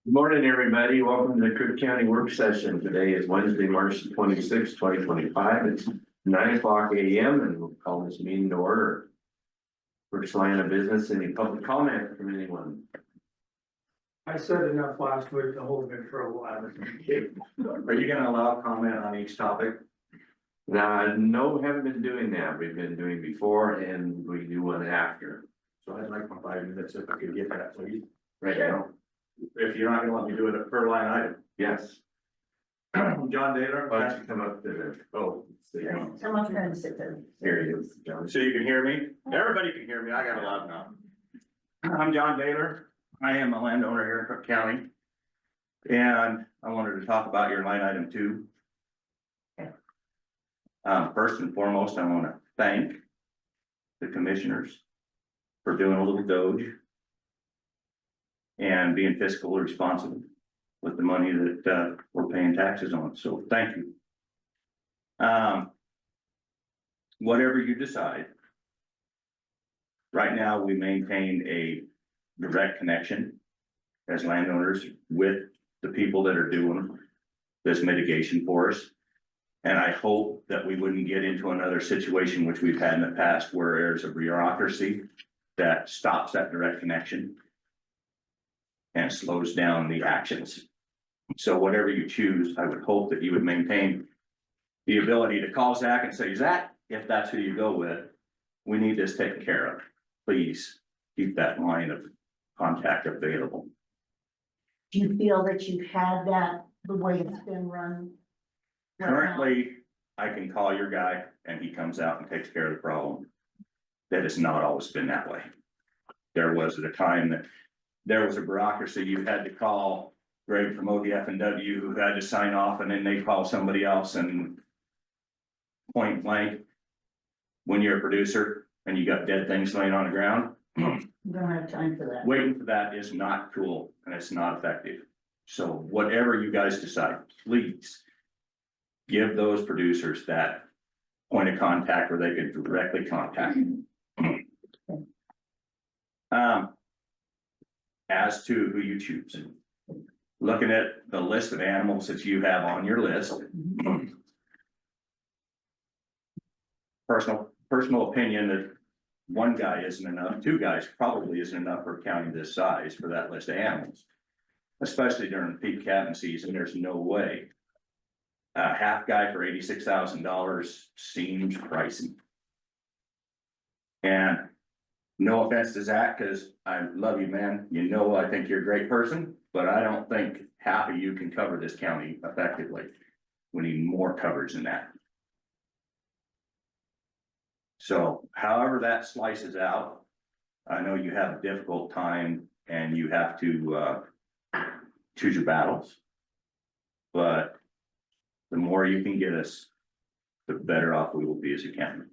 Good morning, everybody. Welcome to the Crook County Work Session. Today is Wednesday, March 26, 2025. It's 9:00 a.m. and we'll call this meeting to order. First line of business, any public comment from anyone? I said enough last week to hold it for a while. Are you gonna allow comment on each topic? No, we haven't been doing that. We've been doing before and we do one after. So I'd like my 5 minutes if I could get that, please. Right now? If you're not gonna let me do it per line item. Yes. John Daylor. Why don't you come up to the, oh, let's see. Someone's trying to sit there. Here he is, John. So you can hear me? Everybody can hear me. I got it loud now. I'm John Daylor. I am a landowner here in Crook County. And I wanted to talk about your line item 2. First and foremost, I want to thank the commissioners for doing a little doge and being fiscally responsible with the money that we're paying taxes on. So thank you. Whatever you decide. Right now, we maintain a direct connection as landowners with the people that are doing this mitigation for us. And I hope that we wouldn't get into another situation which we've had in the past where there's a bureaucracy that stops that direct connection and slows down the actions. So whatever you choose, I would hope that you would maintain the ability to call Zach and say, Zach, if that's who you go with, we need this taken care of. Please keep that line of contact available. Do you feel that you've had that the way it's been run? right now? Currently, I can call your guy and he comes out and takes care of the problem. That has not always been that way. There was at a time that there was a bureaucracy, you had to call Greg from ODF&W who had to sign off and then they call somebody else and point blank. When you're a producer and you got dead things laying on the ground, You don't have time for that. waiting for that is not cool and it's not effective. So whatever you guys decide, please give those producers that point of contact where they could directly contact. As to who you choose, looking at the list of animals that you have on your list, personal opinion that one guy isn't enough, 2 guys probably isn't enough for a county this size for that list of animals. Especially during peak calving season, there's no way. A half guy for $86,000 seems pricey. And no offense to Zach, because I love you, man. You know, I think you're a great person, but I don't think half of you can cover this county effectively. We need more coverage than that. So however that slices out, I know you have a difficult time and you have to choose your battles. But the more you can get us, the better off we will be as a county.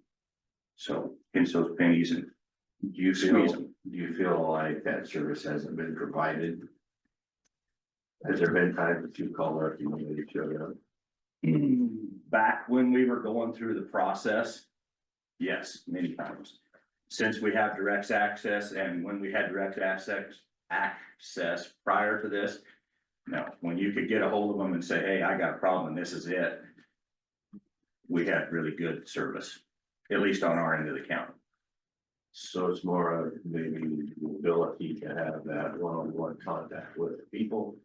So pinch those pennies and you squeeze them. Do you feel like that service hasn't been provided? Has there been times that you called up, you know, you showed up? Back when we were going through the process, yes, many times. Since we have direct access and when we had direct access prior to this, no, when you could get a hold of them and say, hey, I got a problem, this is it. We had really good service, at least on our end of the county. So it's more of maybe the ability to have that one-on-one contact with people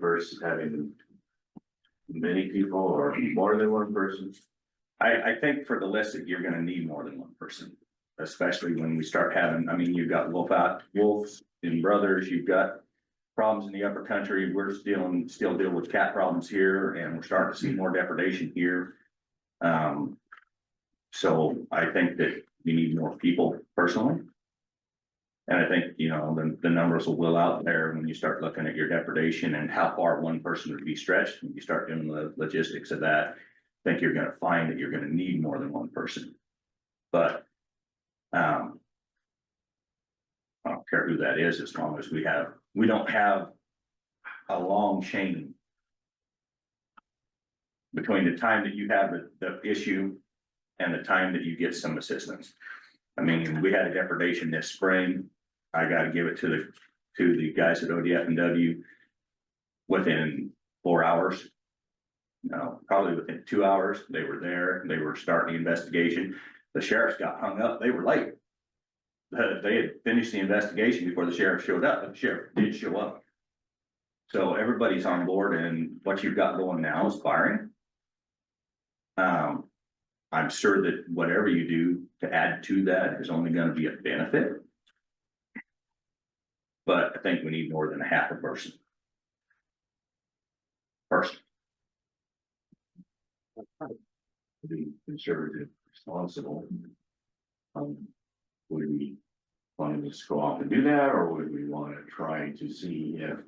versus having many people or more than one person. I think for the list that you're gonna need more than one person, especially when we start having, I mean, you've got wolves and brothers, you've got problems in the upper country. We're still dealing with cat problems here and we're starting to see more depredation here. So I think that you need more people personally. And I think, you know, the numbers will out there when you start looking at your depredation and how far one person would be stretched. When you start doing the logistics of that, I think you're gonna find that you're gonna need more than one person. But I don't care who that is, as long as we don't have a long chain between the time that you have the issue and the time that you get some assistance. I mean, we had a depredation this spring. I gotta give it to the guys at ODF&W. within 4 hours. No, probably within 2 hours, they were there, they were starting the investigation. The sheriffs got hung up, they were late. They had finished the investigation before the sheriff showed up, but the sheriff did show up. So everybody's on board, and what you've got going now is firing. I'm sure that whatever you do to add to that is only gonna be a benefit. But I think we need more than a half a person. Be conservative, responsible. Would we want to just go off and do that, or would we want to try to see if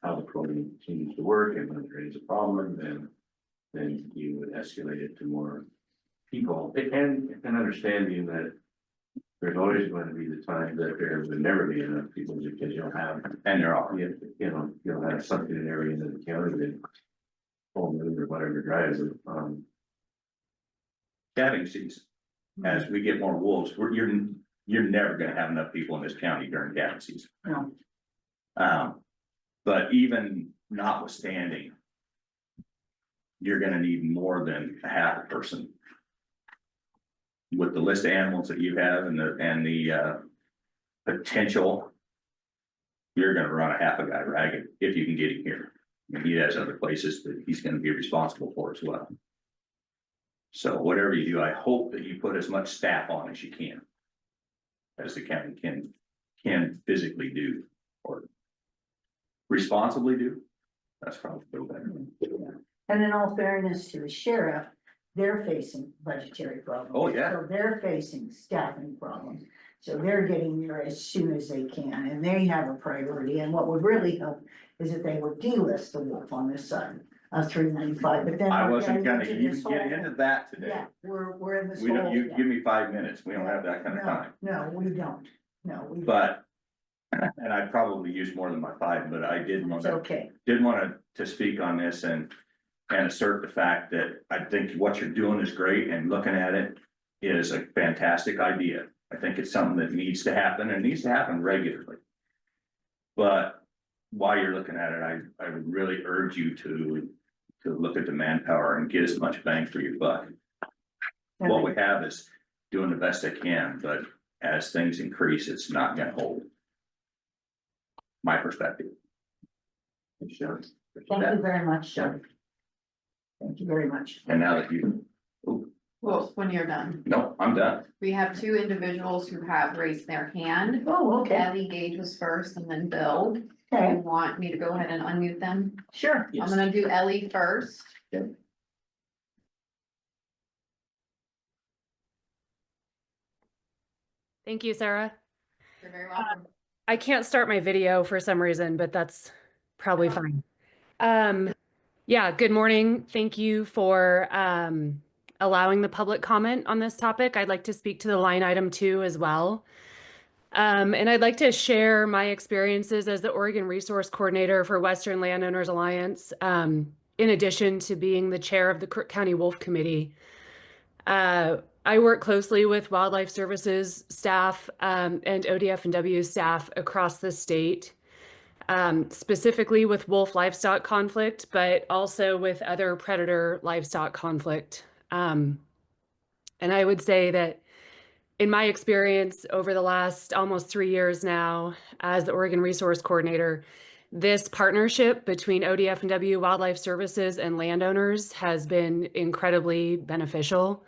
how the program continues to work, and when there is a problem, then you would escalate it to more people, and understanding that there's always going to be the time that there would never be enough people, because you'll have, And they're all, you'll have something in area in the county that home or whatever drives it, calving season. As we get more wolves, you're never gonna have enough people in this county during calving season. No. But even notwithstanding, you're gonna need more than a half a person. With the list of animals that you have and the potential, you're gonna run a half a guy ragged if you can get him here. And he has other places that he's gonna be responsible for as well. So whatever you do, I hope that you put as much staff on as you can. As the county can physically do or responsibly do. That's probably better. And in all fairness to the sheriff, they're facing budgetary problems. Oh, yeah. So they're facing staffing problems. So they're getting there as soon as they can, and they have a priority. And what would really help is if they would delist the wolf on this side of 395, but then. I we're wasn't getting gonna into even this get whole- into that today. Yeah, we're in this We don't, whole- you yeah. give me 5 minutes, we don't have that kind of No, time, no, we don't. No, we. but. And I probably used more than my 5, but I did want It's to, okay. to speak on this and assert the fact that I think what you're doing is great, and looking at it is a fantastic idea. I think it's something that needs to happen, and needs to happen regularly. But while you're looking at it, I would really urge you to look at the manpower and get as much bang for your buck. What we have is doing the best I can, but as things increase, it's not gonna hold. My perspective. Thank you very much, Doug. Thank you very much. And now that you, Well, when you're done, no, I'm done. we have 2 individuals who have raised their hand. Oh, okay, Ellie Gage was first and then Bill. Do you okay, want me to go ahead and unmute them? sure. I'm gonna do Ellie first. Thank you, Sarah. You're very welcome. I can't start my video for some reason, but that's probably fine. Yeah, good morning. Thank you for allowing the public comment on this topic. I'd like to speak to the line item 2 as well. And I'd like to share my experiences as the Oregon Resource Coordinator for Western Landowners Alliance, in addition to being the chair of the Crook County Wolf Committee. I work closely with Wildlife Services staff and ODF&W staff across the state, specifically with wolf livestock conflict, but also with other predator livestock conflict. And I would say that in my experience over the last almost 3 years now as the Oregon Resource Coordinator, this partnership between ODF&W, Wildlife Services, and landowners has been incredibly beneficial.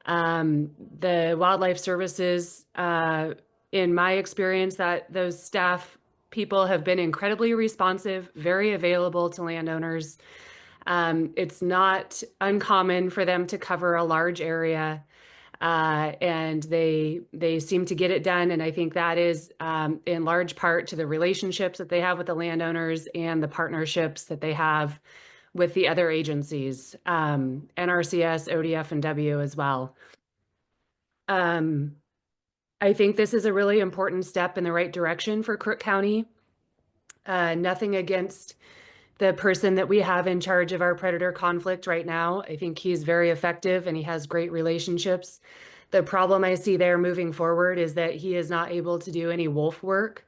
The Wildlife Services, in my experience, that those staff people have been incredibly responsive, very available to landowners. It's not uncommon for them to cover a large area, and they seem to get it done. And I think that is in large part to the relationships that they have with the landowners and the partnerships that they have with the other agencies, NRCS, ODF&W as well. I think this is a really important step in the right direction for Crook County. Nothing against the person that we have in charge of our predator conflict right now. I think he's very effective and he has great relationships. The problem I see there moving forward is that he is not able to do any wolf work.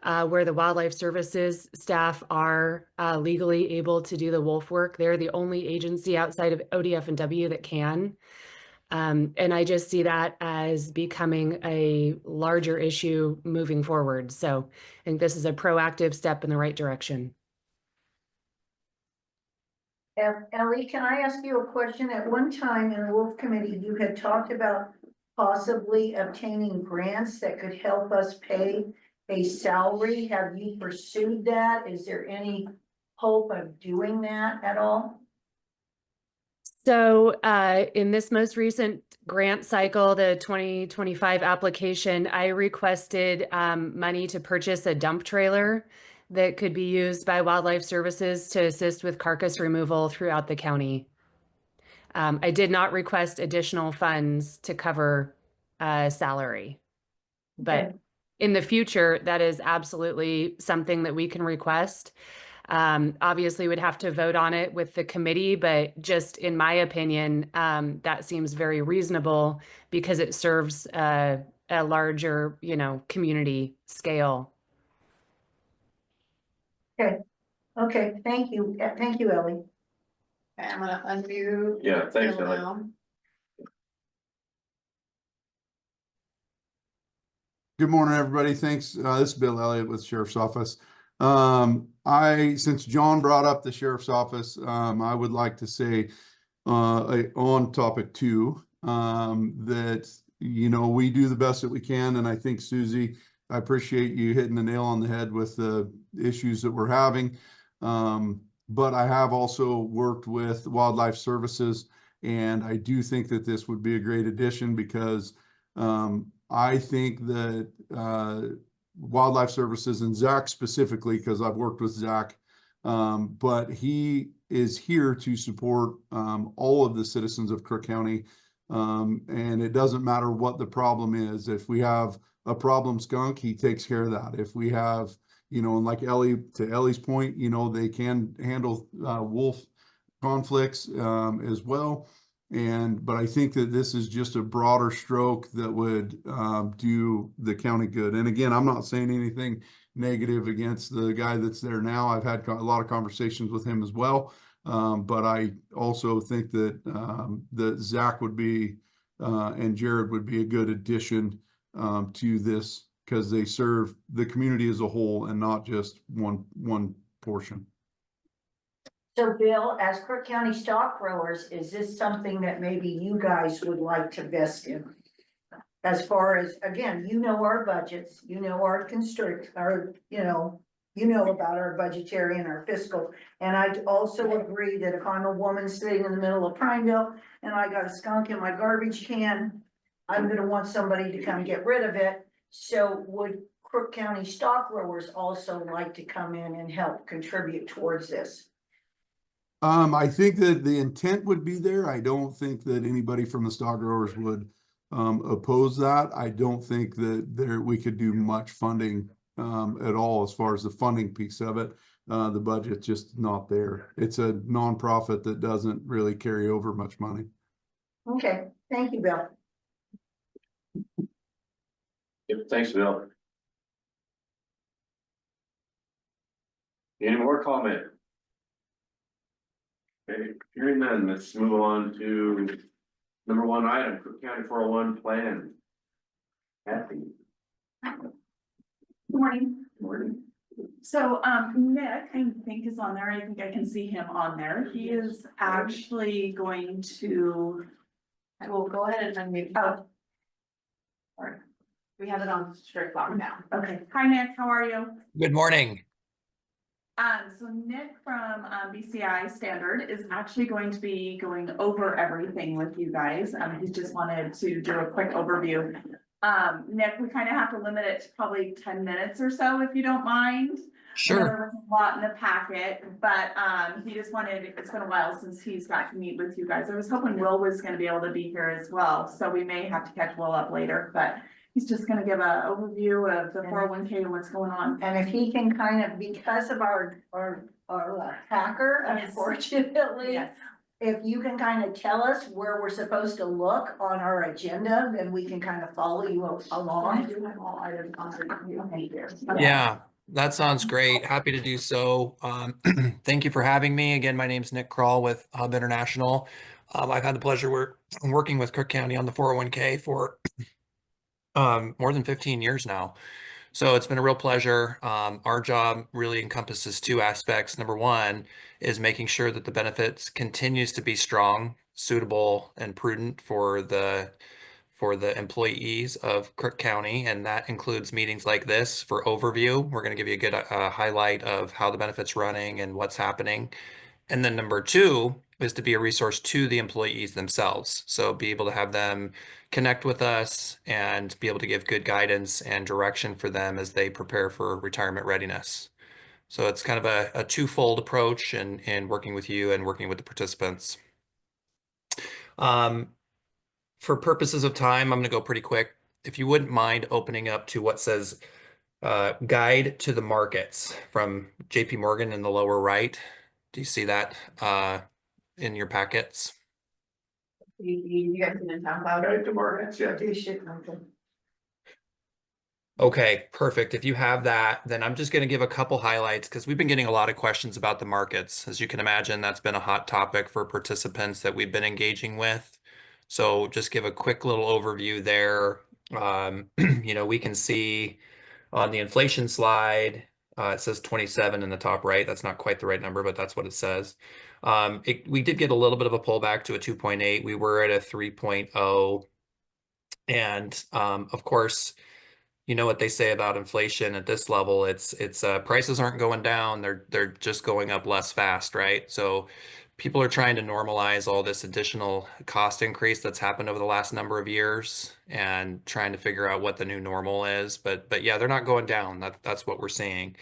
where the Wildlife Services staff are legally able to do the wolf work. They're the only agency outside of ODF and W that can. And I just see that as becoming a larger issue moving forward. So I think this is a proactive step in the right direction. Ellie, can I ask you a question? At one time in the Wolf Committee, you had talked about possibly obtaining grants that could help us pay a salary. Have you pursued that? Is there any hope of doing that at all? So in this most recent grant cycle, the 2025 application, I requested money to purchase a dump trailer that could be used by Wildlife Services to assist with carcass removal throughout the county. I did not request additional funds to cover salary, but Okay. in the future, that is absolutely something that we can request. Obviously would have to vote on it with the committee, but just in my opinion, that seems very reasonable because it serves a larger, community scale. Okay, thank you. Thank you, Ellie. Okay, I'm gonna unmute. Yeah, thanks, Bill Ellie. now. Good morning, everybody. Thanks. This is Bill Elliott with Sheriff's Office. Since John brought up the Sheriff's Office, I would like to say on topic 2, that, we do the best that we can. And I think, Susie, I appreciate you hitting the nail on the head with the issues that we're having. But I have also worked with Wildlife Services, and I do think that this would be a great addition because I think that Wildlife Services and Zach specifically, because I've worked with Zach, but he is here to support all of the citizens of Crook County. And it doesn't matter what the problem is. If we have a problem skunk, he takes care of that. If we have, and like Ellie, to Ellie's point, they can handle wolf conflicts as well. But I think that this is just a broader stroke that would do the county good. And again, I'm not saying anything negative against the guy that's there now. I've had a lot of conversations with him as well. But I also think that that Zach would be and Jared would be a good addition to this because they serve the community as a whole and not just one portion. So Bill, as Crook County stock growers, is this something that maybe you guys would like to vest in? As far as, again, our budgets, our constrict, about our budgetary and our fiscal. And I also agree that if I'm a woman sitting in the middle of Prineville and I got a skunk in my garbage can, I'm gonna want somebody to come get rid of it. So would Crook County stock growers also like to come in and help contribute towards this? I think that the intent would be there. I don't think that anybody from the stock growers would oppose that. I don't think that we could do much funding at all as far as the funding piece of it. The budget's just not there. It's a nonprofit that doesn't really carry over much money. Okay, thank you, Bill. Yep, thanks, Bill. Any more comment? Okay, hearing none, let's move on to number 1 item, Crook County 401 plan. Kathy. Good morning. Morning. So, Nick, I think is on there. I think I can see him on there. He is actually going to, I will go ahead and unmute. oh, Sorry. We have it on strict lockdown. okay. Hi, Nick. How are you? Good morning. So Nick from BCI Standard is actually going to be going over everything with you guys. He just wanted to do a quick overview. Nick, we kind of have to limit it to probably 10 minutes or so, if you don't mind. I know Sure. there was a lot in the packet, but he just wanted, it's been a while since he's got to meet with you guys. I was hoping Will was going to be able to be here as well, so we may have to catch Will up later, but he's just going to give an overview of the 401k and what's going on. And if he can kind of, because of our hacker, Yes. unfortunately, Yes. if you can kind of tell us where we're supposed to look on our agenda, then we can kind of follow you I along. do have all items on the review here. Yeah. that sounds great. Happy to do so. Thank you for having me. Again, my name's Nick Kroll with Hub International. I've had the pleasure working with Crook County on the 401k for more than 15 years now. So it's been a real pleasure. Our job really encompasses two aspects. Number one is making sure that the benefits continues to be strong, suitable, and prudent for the employees of Crook County, and that includes meetings like this for overview. We're going to give you a good highlight of how the benefit's running and what's happening. And then number two is to be a resource to the employees themselves. So be able to have them connect with us and be able to give good guidance and direction for them as they prepare for retirement readiness. So it's kind of a twofold approach in working with you and working with the participants. For purposes of time, I'm going to go pretty quick. If you wouldn't mind opening up to what says Guide to the Markets from JP Morgan in the lower right. Do you see that in your packets? You guys can talk about it. Guide to markets, yeah. Do shit like that. Okay, perfect. If you have that, then I'm just going to give a couple highlights because we've been getting a lot of questions about the markets. As you can imagine, that's been a hot topic for participants that we've been engaging with. So just give a quick little overview there. We can see on the inflation slide, it says 27 in the top right. That's not quite the right number, but that's what it says. We did get a little bit of a pullback to a 2.8. We were at a 3.0. And of course, you know what they say about inflation at this level, it's prices aren't going down, they're just going up less fast, right? So people are trying to normalize all this additional cost increase that's happened over the last number of years and trying to figure out what the new normal is. But yeah, they're not going down. That's what we're seeing.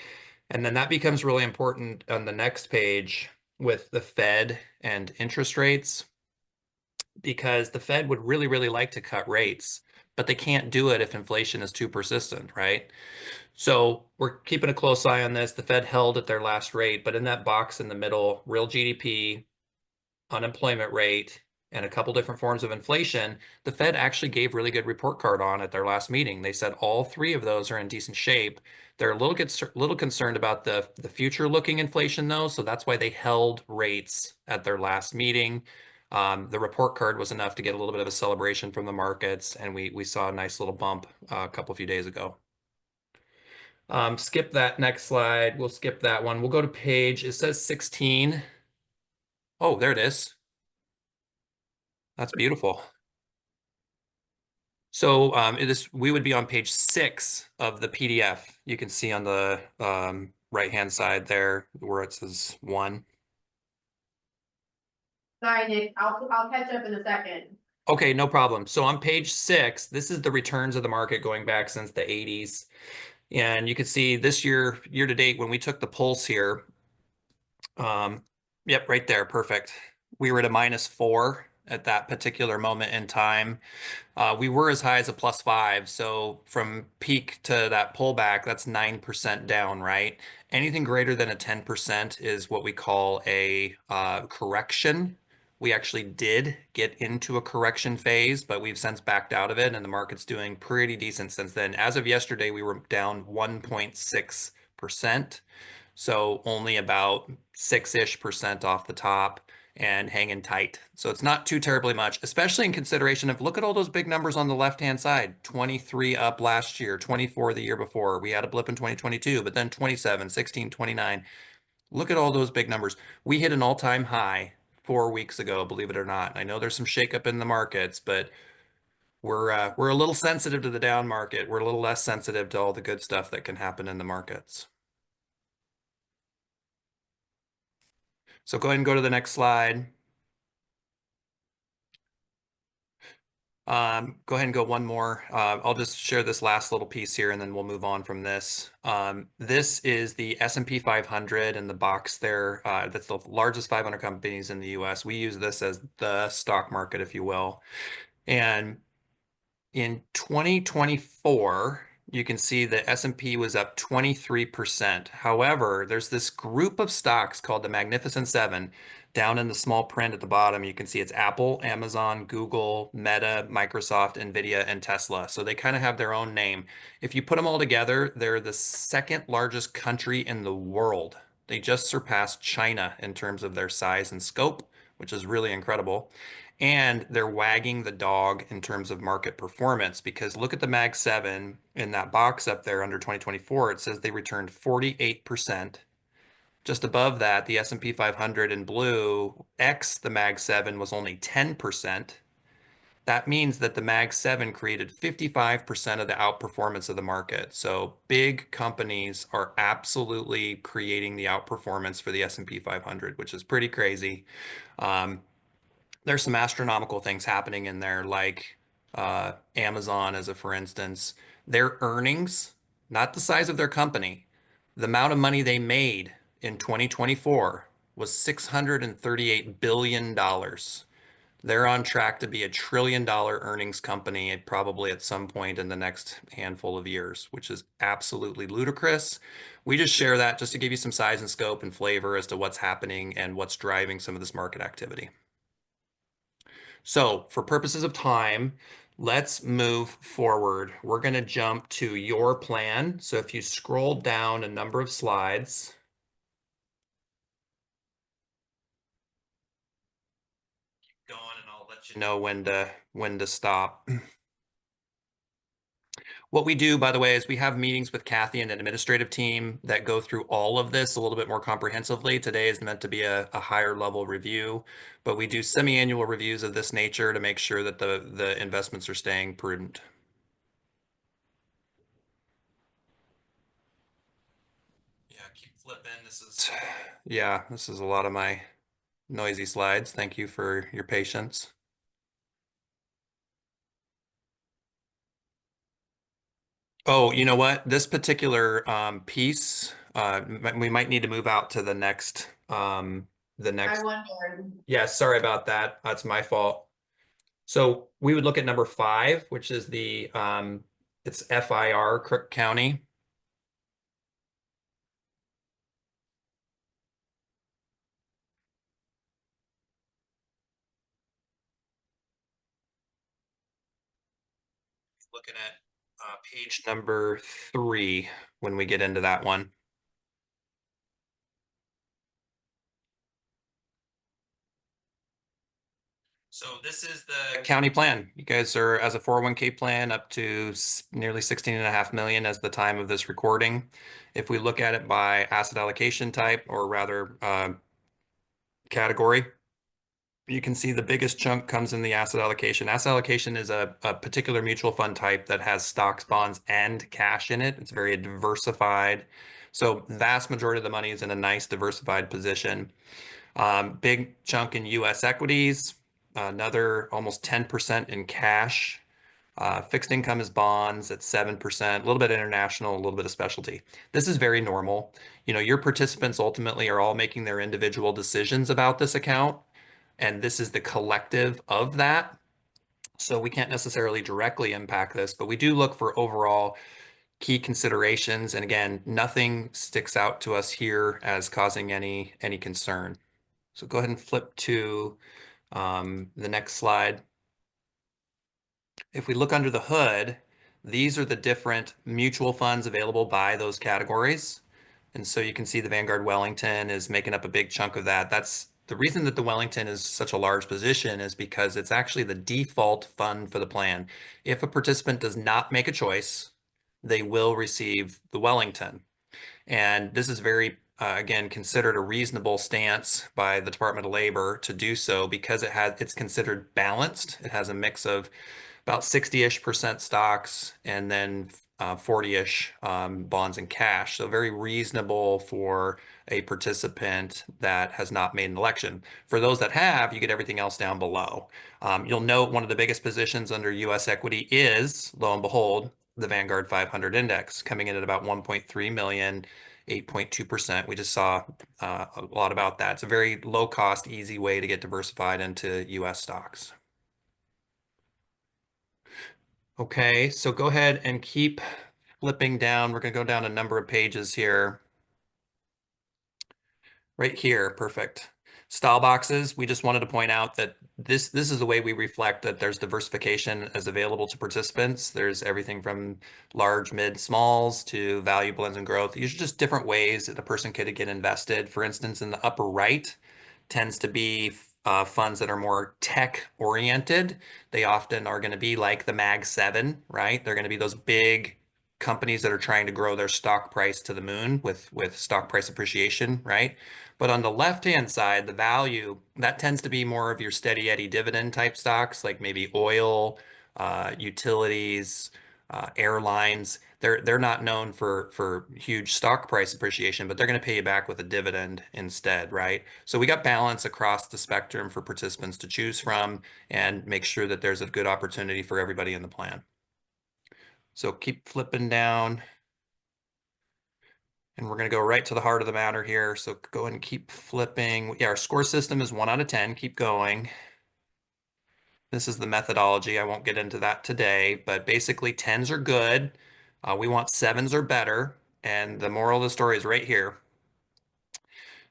And then that becomes really important on the next page with the Fed and interest rates, because the Fed would really, really like to cut rates, but they can't do it if inflation is too persistent, right? So we're keeping a close eye on this. The Fed held at their last rate, but in that box in the middle, real GDP, unemployment rate, and a couple different forms of inflation, the Fed actually gave really good report card on at their last meeting. They said all three of those are in decent shape. They're a little concerned about the future looking inflation though, so that's why they held rates at their last meeting. The report card was enough to get a little bit of a celebration from the markets, and we saw a nice little bump a few days ago. Skip that next slide. We'll skip that one. We'll go to page, it says 16. Oh, there it is. That's beautiful. So we would be on page 6 of the PDF. You can see on the right-hand side there where it says 1. Sorry, Nick, I'll catch up in a second. Okay, no problem. So on page 6, this is the returns of the market going back since the 80s. And you can see this year to date, when we took the pulse here, yep, right there, perfect. We were at a -4 at that particular moment in time. We were as high as a +5. So from peak to that pullback, that's 9% down, right? Anything greater than a 10% is what we call a correction. We actually did get into a correction phase, but we've since backed out of it, and the market's doing pretty decent since then. As of yesterday, we were down 1.6%. So only about 6-ish% off the top and hanging tight. So it's not too terribly much, especially in consideration of, look at all those big numbers on the left-hand side. 23 up last year, 24 the year before. We had a blip in 2022, but then 27, 16, 29. Look at all those big numbers. We hit an all-time high 4 weeks ago, believe it or not. I know there's some shakeup in the markets, but we're a little sensitive to the down market. We're a little less sensitive to all the good stuff that can happen in the markets. So go ahead and go to the next slide. Go ahead and go one more. I'll just share this last little piece here and then we'll move on from this. This is the S&P 500 in the box there. That's the largest 500 companies in the US. We use this as the stock market, if you will. And in 2024, you can see the S&P was up 23%. However, there's this group of stocks called the Magnificent Seven. Down in the small print at the bottom, you can see it's Apple, Amazon, Google, Meta, Microsoft, Nvidia, and Tesla. So they kind of have their own name. If you put them all together, they're the second largest country in the world. They just surpassed China in terms of their size and scope, which is really incredible. And they're wagging the dog in terms of market performance, because look at the Mag 7 in that box up there under 2024. It says they returned 48%. Just above that, the S&P 500 in blue, X the Mag 7 was only 10%. That means that the Mag 7 created 55% of the outperformance of the market. So big companies are absolutely creating the outperformance for the S&P 500, which is pretty crazy. There's some astronomical things happening in there, like Amazon, as a for instance, their earnings, not the size of their company, the amount of money they made in 2024 was $638 billion. They're on track to be a $1 trillion earnings company probably at some point in the next handful of years, which is absolutely ludicrous. We just share that just to give you some size and scope and flavor as to what's happening and what's driving some of this market activity. So for purposes of time, let's move forward. We're going to jump to your plan. So if you scroll down a number of slides. Keep going and I'll let you know when to stop. What we do, by the way, is we have meetings with Kathy and an administrative team that go through all of this a little bit more comprehensively. Today is meant to be a higher level review, but we do semi-annual reviews of this nature to make sure that the investments are staying prudent. Yeah, keep flipping. This is a lot of my noisy slides. Thank you for your patience. Oh, you know what? This particular piece, we might need to move out to the next. I wondered. Yeah, sorry about that. That's my fault. So we would look at number 5, which is the it's FIR, Crook County. Looking at page number 3 when we get into that one. So this is the county plan. You guys are, as a 401k plan, up to nearly 16.5 million as the time of this recording. If we look at it by asset allocation type, or rather category, you can see the biggest chunk comes in the asset allocation. Asset allocation is a particular mutual fund type that has stocks, bonds, and cash in it. It's very diversified. So vast majority of the money is in a nice diversified position. Big chunk in US equities, another almost 10% in cash. Fixed income is bonds at 7%, a little bit international, a little bit of specialty. This is very normal. You know, your participants ultimately are all making their individual decisions about this account, and this is the collective of that. So we can't necessarily directly impact this, but we do look for overall key considerations. And again, nothing sticks out to us here as causing any concern. So go ahead and flip to the next slide. If we look under the hood, these are the different mutual funds available by those categories. And so you can see the Vanguard Wellington is making up a big chunk of that. That's the reason that the Wellington is such a large position, is because it's actually the default fund for the plan. If a participant does not make a choice, they will receive the Wellington. And this is very, again, considered a reasonable stance by the Department of Labor to do so, because it's considered balanced. It has a mix of about 60-ish% stocks and then 40-ish bonds and cash. So very reasonable for a participant that has not made an election. For those that have, you get everything else down below. You'll note one of the biggest positions under US equity is, lo and behold, the Vanguard 500 index, coming in at about 1.3 million, 8.2%. We just saw a lot about that. It's a very low cost, easy way to get diversified into US stocks. Okay, so go ahead and keep flipping down, we're gonna go down a number of pages here. Right here, perfect. Style boxes, we just wanted to point out that this is the way we reflect that there's diversification as available to participants. There's everything from large, mid, smalls to value, blends, and growth. These are just different ways that a person could get invested. For instance, in the upper right tends to be funds that are more tech oriented. They often are going to be like the Mag 7, right? They're going to be those big companies that are trying to grow their stock price to the moon with stock price appreciation, right? But on the left-hand side, the value, that tends to be more of your steady Eddie dividend type stocks, like maybe oil, utilities, airlines. They're not known for huge stock price appreciation, but they're going to pay you back with a dividend instead, right? So we got balance across the spectrum for participants to choose from and make sure that there's a good opportunity for everybody in the plan. So keep flipping down. And we're going to go right to the heart of the matter here. So go ahead and keep flipping. Yeah, our score system is 1 out of 10. Keep going. This is the methodology. I won't get into that today, but basically 10s are good. We want 7s or better. And the moral of the story is right here.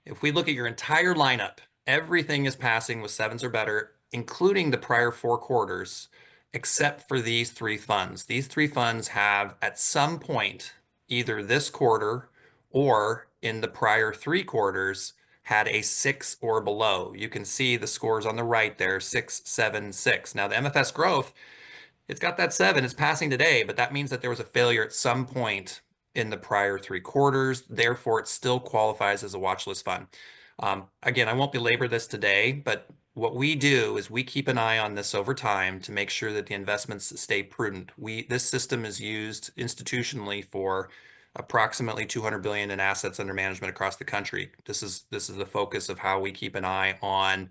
If we look at your entire lineup, everything is passing with 7s or better, including the prior 4 quarters, except for these 3 funds. These 3 funds have at some point, either this quarter or in the prior 3 quarters, had a 6 or below. You can see the scores on the right there, 6, 7, 6. Now the MFS growth, it's got that 7, it's passing today, but that means that there was a failure at some point in the prior 3 quarters. Therefore, it still qualifies as a watch list fund. Again, I won't belabor this today, but what we do is we keep an eye on this over time to make sure that the investments stay prudent. This system is used institutionally for approximately 200 billion in assets under management across the country. This is the focus of how we keep an eye on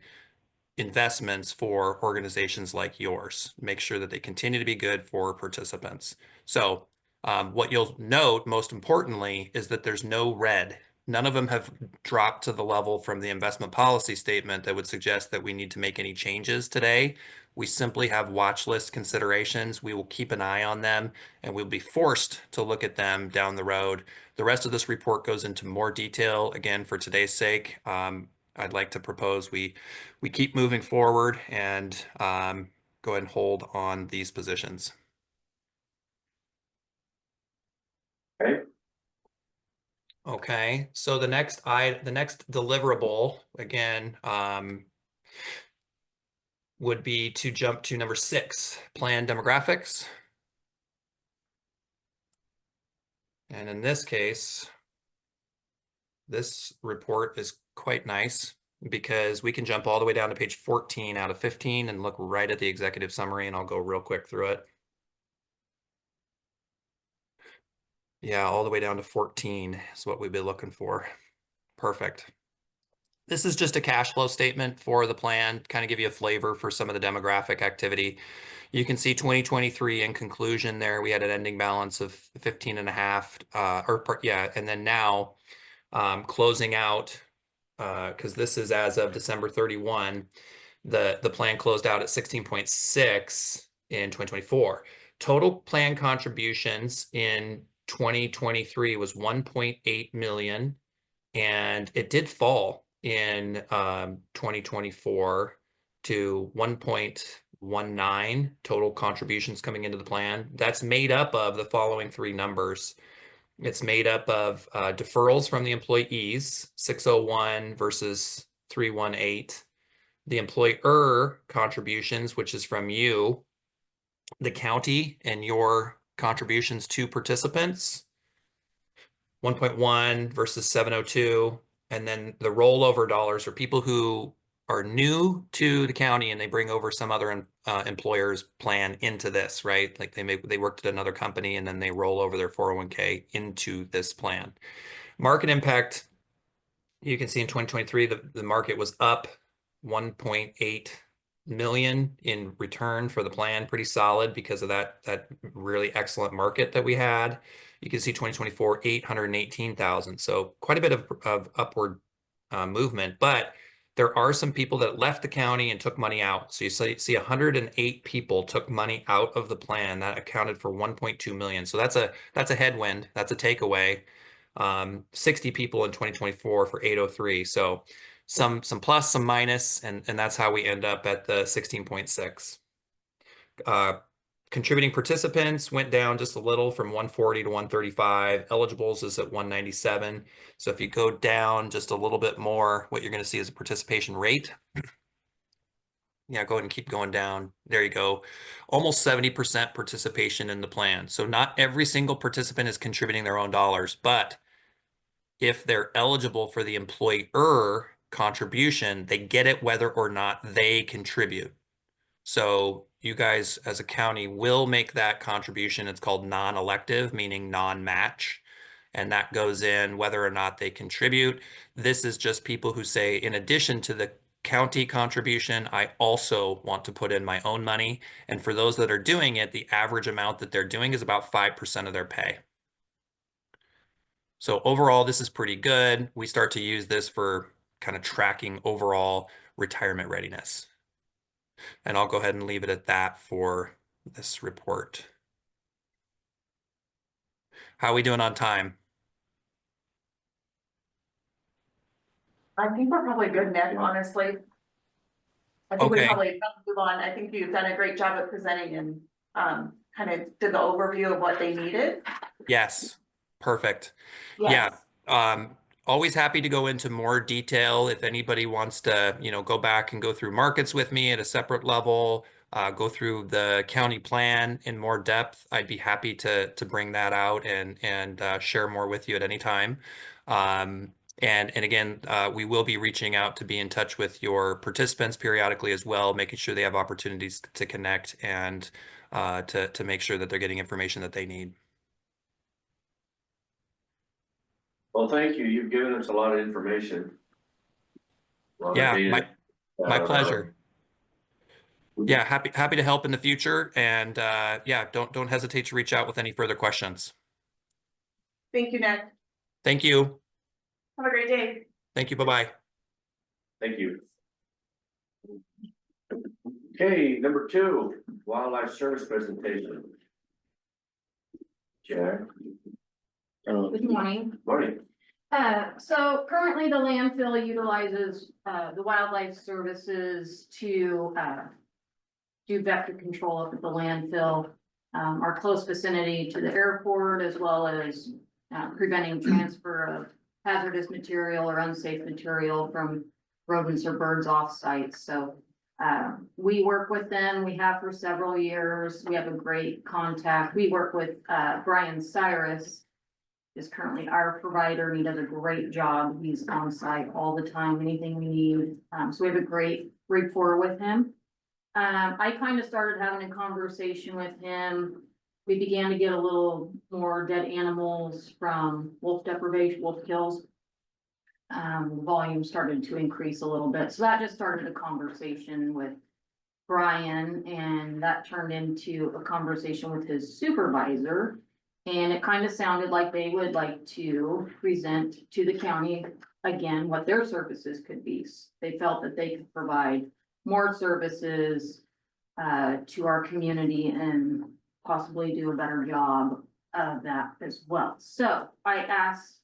investments for organizations like yours. Make sure that they continue to be good for participants. So what you'll note most importantly is that there's no red. None of them have dropped to the level from the investment policy statement that would suggest that we need to make any changes today. We simply have watch list considerations. We will keep an eye on them and we'll be forced to look at them down the road. The rest of this report goes into more detail. Again, for today's sake, I'd like to propose we keep moving forward and go ahead and hold on these positions. Okay. Okay, so the next deliverable again would be to jump to number 6, plan demographics. And in this case, this report is quite nice because we can jump all the way down to page 14 out of 15 and look right at the executive summary, and I'll go real quick through it. Yeah, all the way down to 14 is what we'd be looking for. Perfect. This is just a cash flow statement for the plan, kind of give you a flavor for some of the demographic activity. You can see 2023 in conclusion there, we had an ending balance of 15 and a half, and then now closing out, because this is as of December 31, the plan closed out at 16.6 in 2024. Total plan contributions in 2023 was 1.8 million, and it did fall in 2024 to 1.19 total contributions coming into the plan. That's made up of the following 3 numbers. It's made up of deferrals from the employees, 601 versus 318. The employer contributions, which is from you, the county, and your contributions to participants, 1.1 versus 702. And then the rollover dollars are people who are new to the county and they bring over some other employer's plan into this, right? Like they worked at another company and then they roll over their 401k into this plan. Market impact, you can see in 2023, the market was up 1.8 million in return for the plan, pretty solid because of that really excellent market that we had. You can see 2024, 818,000. So quite a bit of upward movement, but there are some people that left the county and took money out. So you see 108 people took money out of the plan. That accounted for 1.2 million. So that's a headwind. That's a takeaway. 60 people in 2024 for 803. So some plus, some minus, and that's how we end up at the 16.6. Contributing participants went down just a little from 140 to 135. Eligibles is at 197. So if you go down just a little bit more, what you're going to see is a participation rate. Yeah, go ahead and keep going down. There you go. Almost 70% participation in the plan. So not every single participant is contributing their own dollars, but if they're eligible for the employer contribution, they get it whether or not they contribute. So you guys as a county will make that contribution. It's called non-elective, meaning non-match. And that goes in whether or not they contribute. This is just people who say, in addition to the county contribution, I also want to put in my own money. And for those that are doing it, the average amount that they're doing is about 5% of their pay. So overall, this is pretty good. We start to use this for kind of tracking overall retirement readiness. And I'll go ahead and leave it at that for this report. How are we doing on time? I think we're probably good, Nick, honestly. I think we Okay. probably move on. I think you've done a great job at presenting and kind of did the overview of what they needed. Yes, perfect. Yes. Yeah, always happy to go into more detail if anybody wants to, go back and go through markets with me at a separate level, go through the county plan in more depth. I'd be happy to bring that out and share more with you at any time. And again, we will be reaching out to be in touch with your participants periodically as well, making sure they have opportunities to connect and to make sure that they're getting information that they need. Well, thank you. You've given us a lot of information. A lot of Yeah, data. my pleasure. Yeah, happy to help in the future, and yeah, don't hesitate to reach out with any further questions. Thank you, Nick. Thank you. Have a great day. Thank you. Bye-bye. Thank you. Okay, number 2, wildlife service presentation. Jack. Good morning. Morning. So currently the landfill utilizes, the wildlife services to, do vector control up at the landfill. Our close vicinity to the airport, as well as, preventing transfer of hazardous material or unsafe material from rodents or birds off site. So, we work with them. We have for several years. We have a great contact. We work with, Brian Cyrus, is currently our provider, and he does a great job. He's on site all the time, anything we need. So we have a great rapport with him. I kind of started having a conversation with him. We began to get a little more dead animals from wolf deprivation, wolf kills. Volume started to increase a little bit. So that just started a conversation with Brian, and that turned into a conversation with his supervisor. And it kind of sounded like they would like to present to the county again what their services could be. They felt that they could provide more services to our community and possibly do a better job of that as well. So I asked,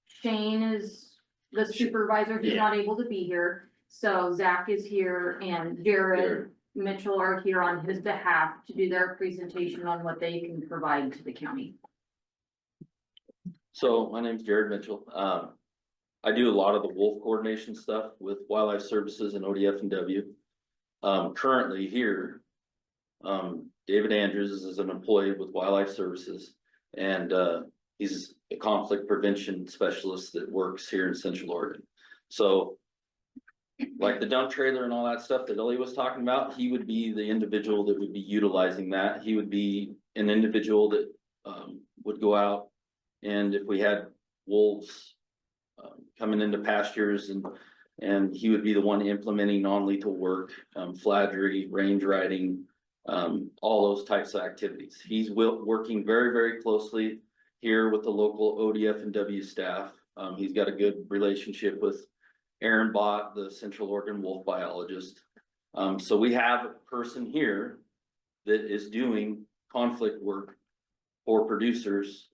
Shane is the supervisor, he's not able to be here. So Zach is here and Jared Mitchell are here on his behalf to do their presentation on what they can provide to the county. So my name's Jared Mitchell. I do a lot of the wolf coordination stuff with Wildlife Services and ODF and W. Currently here, David Andrews is an employee with Wildlife Services, and he's a conflict prevention specialist that works here in Central Oregon. So like the dump trailer and all that stuff that Ellie was talking about, he would be the individual that would be utilizing that. He would be an individual that would go out, and if we had wolves coming into pastures, and he would be the one implementing non-lethal work, flattery, range riding, all those types of activities. He's working very, very closely here with the local ODF and W staff. He's got a good relationship with Aaron Bott, the Central Oregon wolf biologist. So we have a person here that is doing conflict work for producers,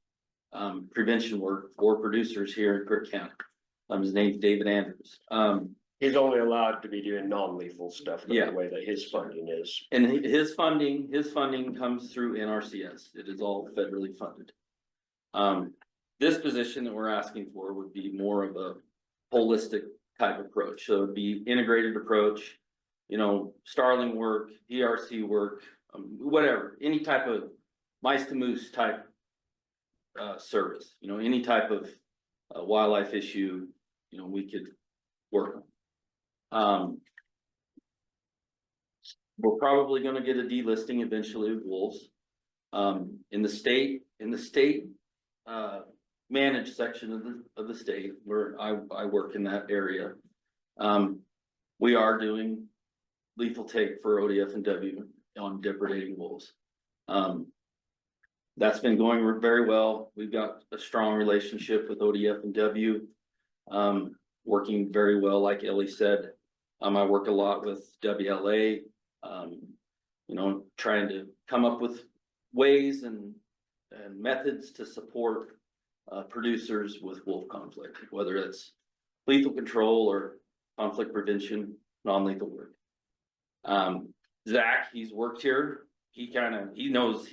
prevention work for producers here in Crook County. His name's David Andrews. He's only allowed to be doing non-lethal stuff the Yeah. way that his funding is. And his funding comes through NRCS. It is all federally funded. This position that we're asking for would be more of a holistic type approach. So it'd be integrated approach, you know, starling work, ERC work, whatever, any type of mice to moose type service, you know, any type of wildlife issue, you know, we could work on. We're probably gonna get a delisting eventually of wolves. In the state managed section of the state where I work in that area. We are doing lethal take for ODF and W on depredating wolves. That's been going very well. We've got a strong relationship with ODF and W. Working very well, like Ellie said. I work a lot with WLA, you know, trying to come up with ways and methods to support producers with wolf conflict, whether it's lethal control or conflict prevention, non-lethal work. Zach, he's worked here. He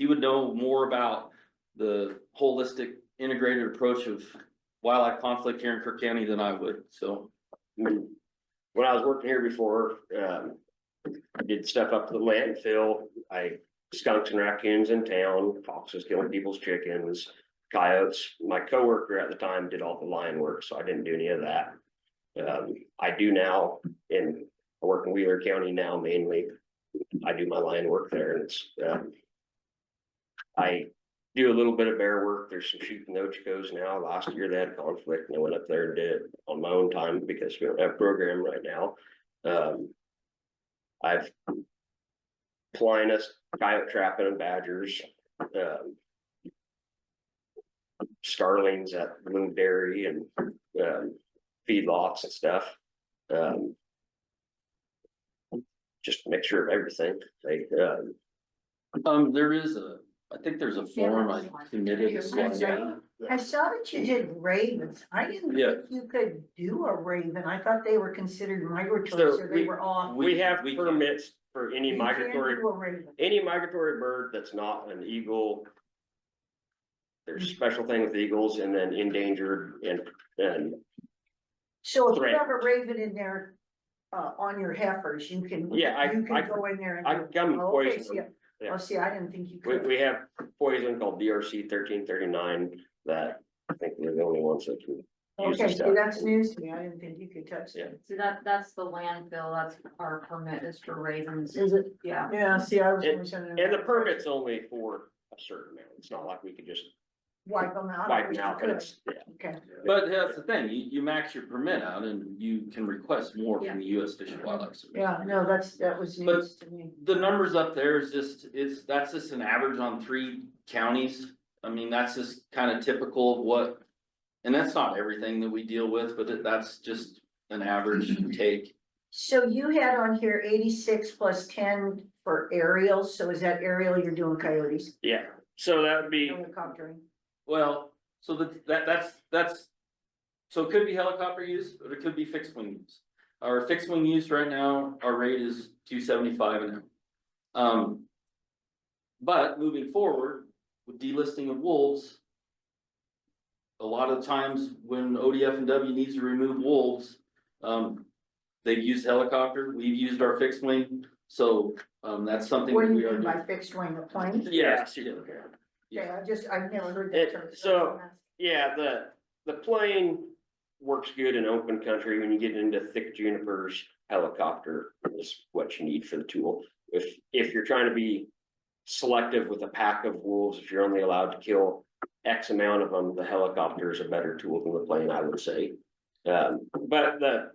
would know more about the holistic integrated approach of wildlife conflict here in Crook County than I would, so. When I was working here before, I did stuff up to the landfill. I skunks and raccoons in town, foxes killing people's chickens, coyotes. My coworker at the time did all the line work, so I didn't do any of that. I do now, I work in Wheeler County now mainly. I do my line work there, and it's, I do a little bit of bear work. There's some sheep and Ochicos now. Last year they had conflict and I went up there and did it on my own time because we don't have a program right now. I've Plinus, coyote trapping and badgers, starlings at Bloom Dairy and feedlots and stuff. Just a mixture of everything. I think there's a form I submitted. I saw that you did ravens. I didn't Yeah. think you could do a raven. I thought they were considered migratory, So so they were off. We have we- permits for any You can migratory, do a raven. any migratory bird that's not an eagle. There's special thing with eagles and then endangered and So if you threat. have a raven in there, on your heifers, you can. Yeah, You I can go in there and. I do it. come Oh, okay, poison see, them. Yeah. Oh, see, I didn't think you We, could. we have poison called DRC 1339 that I think we're the only ones that can use Okay, this see, stuff. that's news to me. I didn't think you could touch Yeah. it. So that's the landfill, that's our permit is for ravens. Is it? Yeah. Yeah, see, I was. And the permit's only for a certain amount. It's not like we could just Wipe them out. I wipe wish them you out, but could. it's, yeah. Okay. But that's the thing, you max your permit out and you can request more from the US Fish and Wildlife Service. Yeah, no, that was But- news to me. The numbers up there that's just an average on 3 counties. I mean, that's just kind of typical of what, and that's not everything that we deal with, but that's just an average take. So you had on here 86 plus 10 for aerial, so is that aerial, you're doing coyotes? Yeah, so that would be, Helicoptering? Well, so that's, so it could be helicopter use, but it could be fixed wing use. Our fixed wing use right now, our rate is $275 an hour. But moving forward with delisting of wolves. A lot of times when ODF and W needs to remove wolves, they've used helicopter, we've used our fixed wing, so that's something What that do we you are mean by doing. fixed wing, a plane? Yeah, Okay, I've never heard It- that term. so- yeah, the plane works good in open country. When you get into thick junipers, helicopter is what you need for the tool. If you're trying to be selective with a pack of wolves, if you're only allowed to kill X amount of them, the helicopter is a better tool than the plane, I would say. But the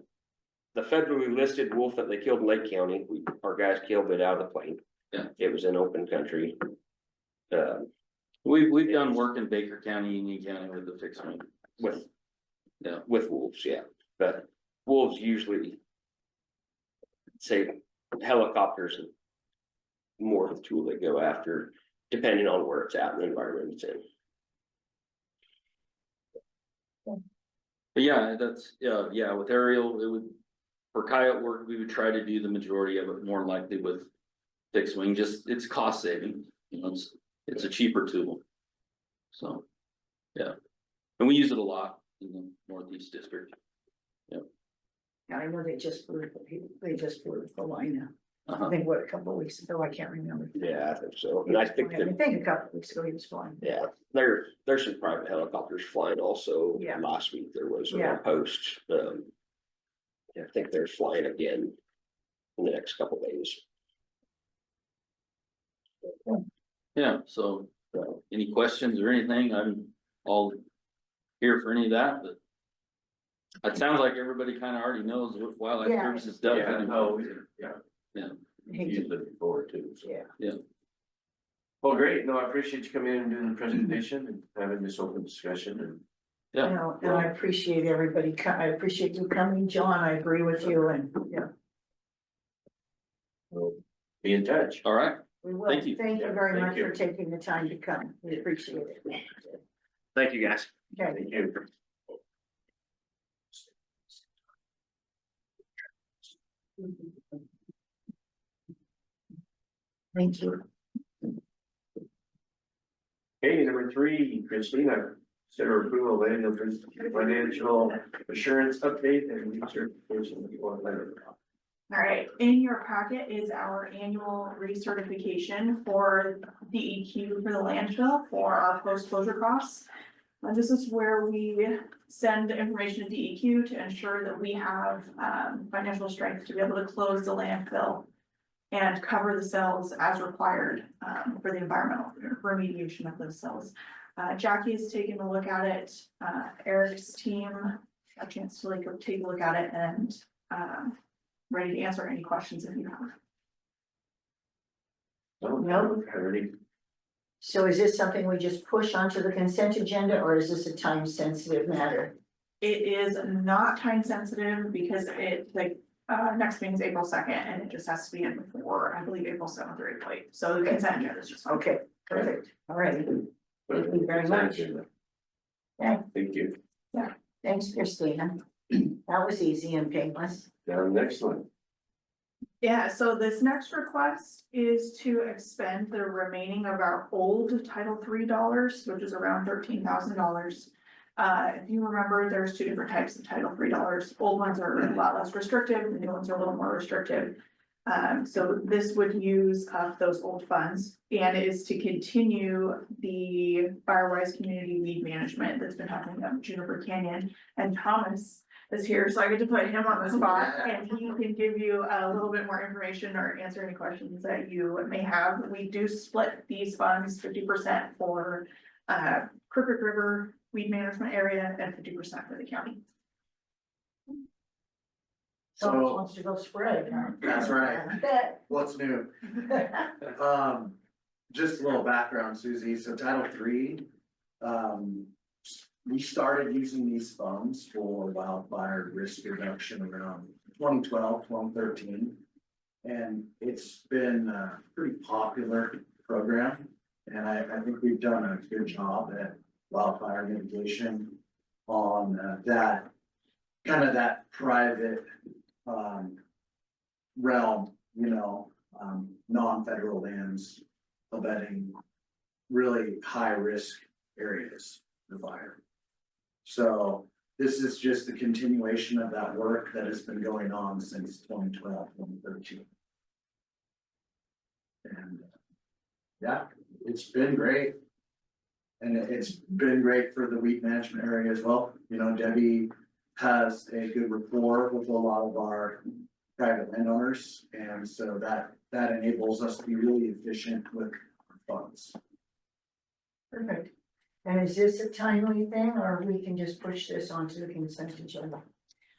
federally listed wolf that they killed in Lake County, our guys killed it out of the plane. Yeah. It was in open country. We've done work in Baker County, Union County with the fixed wing. With Yeah. with wolves, yeah, but wolves usually say helicopters are more of the tool they go after, depending on where it's at and the environment it's in. But yeah, that's, yeah, with aerial, it would, for coyote work, we would try to do the majority of it more likely with fixed wing, just, it's cost saving, you know, it's a cheaper tool. So, yeah, and we use it a lot in the Northeast District. I know they just flew the line. I Uh-huh. think what, a couple of weeks ago, I can't remember. Yeah, I think so. He And I was think flying. that, I think a couple of weeks ago he was flying. yeah, there's some private helicopters flying also. Yeah. Last week there was Yeah. a post. I think they're flying again in the next couple days. Yeah, so, any questions or anything, I'm all here for any of that, but it sounds like everybody kind of already knows what wildlife Yeah. services does. Yeah, anyway. no, yeah. Yeah. Use it forward too. So. Yeah. Well, great. No, I appreciate you coming in and doing the presentation and having this open discussion and. You know, and I appreciate everybody, I appreciate you coming, John, I agree with you, and, yeah, We'll be in touch. All right, we will. Thank you. Thank you Yeah, very thank much you. for taking the time to come, we appreciate it. Thank you, guys. Okay, Thank you. thank you. Okay, number 3, Christina, consider approval of annual financial assurance update and recertification before letter. All right, in your packet is our annual recertification for DEQ for the landfill for our post-closure costs. And this is where we send information to DEQ to ensure that we have financial strength to be able to close the landfill and cover the cells as required for the environmental remediation of those cells. Jackie has taken a look at it. Eric's team got a chance to take a look at it and ready to answer any questions if you have. No, already. So is this something we just push onto the consent agenda, or is this a time-sensitive matter? It is not time sensitive because it, like, next meeting is April 2nd and it just has to be in before, I believe, April 7th or April 8th. So the consent agenda is just. Okay, perfect, all right, Thank you very much. Yeah. Thank you. Thanks, Christina. That was easy and painless. Now, next one. Yeah, so this next request is to expend the remaining of our old Title III dollars, which is around $13,000. If you remember, there's 2 different types of Title III dollars. Old ones are a lot less restrictive, the new ones are a little more restrictive. So this would use up those old funds and is to continue the Firewise community weed management that's been happening up in Juniper Canyon. And Thomas is here, so I get to put him on the spot and he can give you a little bit more information or answer any questions that you may have. We do split these funds 50% for Crook River weed management area and 50% for the county. Someone So- wants to go spread, huh? That's right. I bet. What's new? Just a little background, Susie. So Title III, we started using these funds for wildfire risk reduction around 2012, 2013. And it's been a pretty popular program. And I think we've done a good job at wildfire mitigation on that, kind of that private realm, you know, non-federal lands abetting really high-risk areas of fire. So this is just the continuation of that work that has been going on since 2012, 2013. And yeah, it's been great. And it's been great for the weed management area as well. You know, Debbie has a good rapport with a lot of our private landowners. And so that enables us to be really efficient with our funds. Perfect. And is this a timely thing, or we can just push this onto the consent agenda?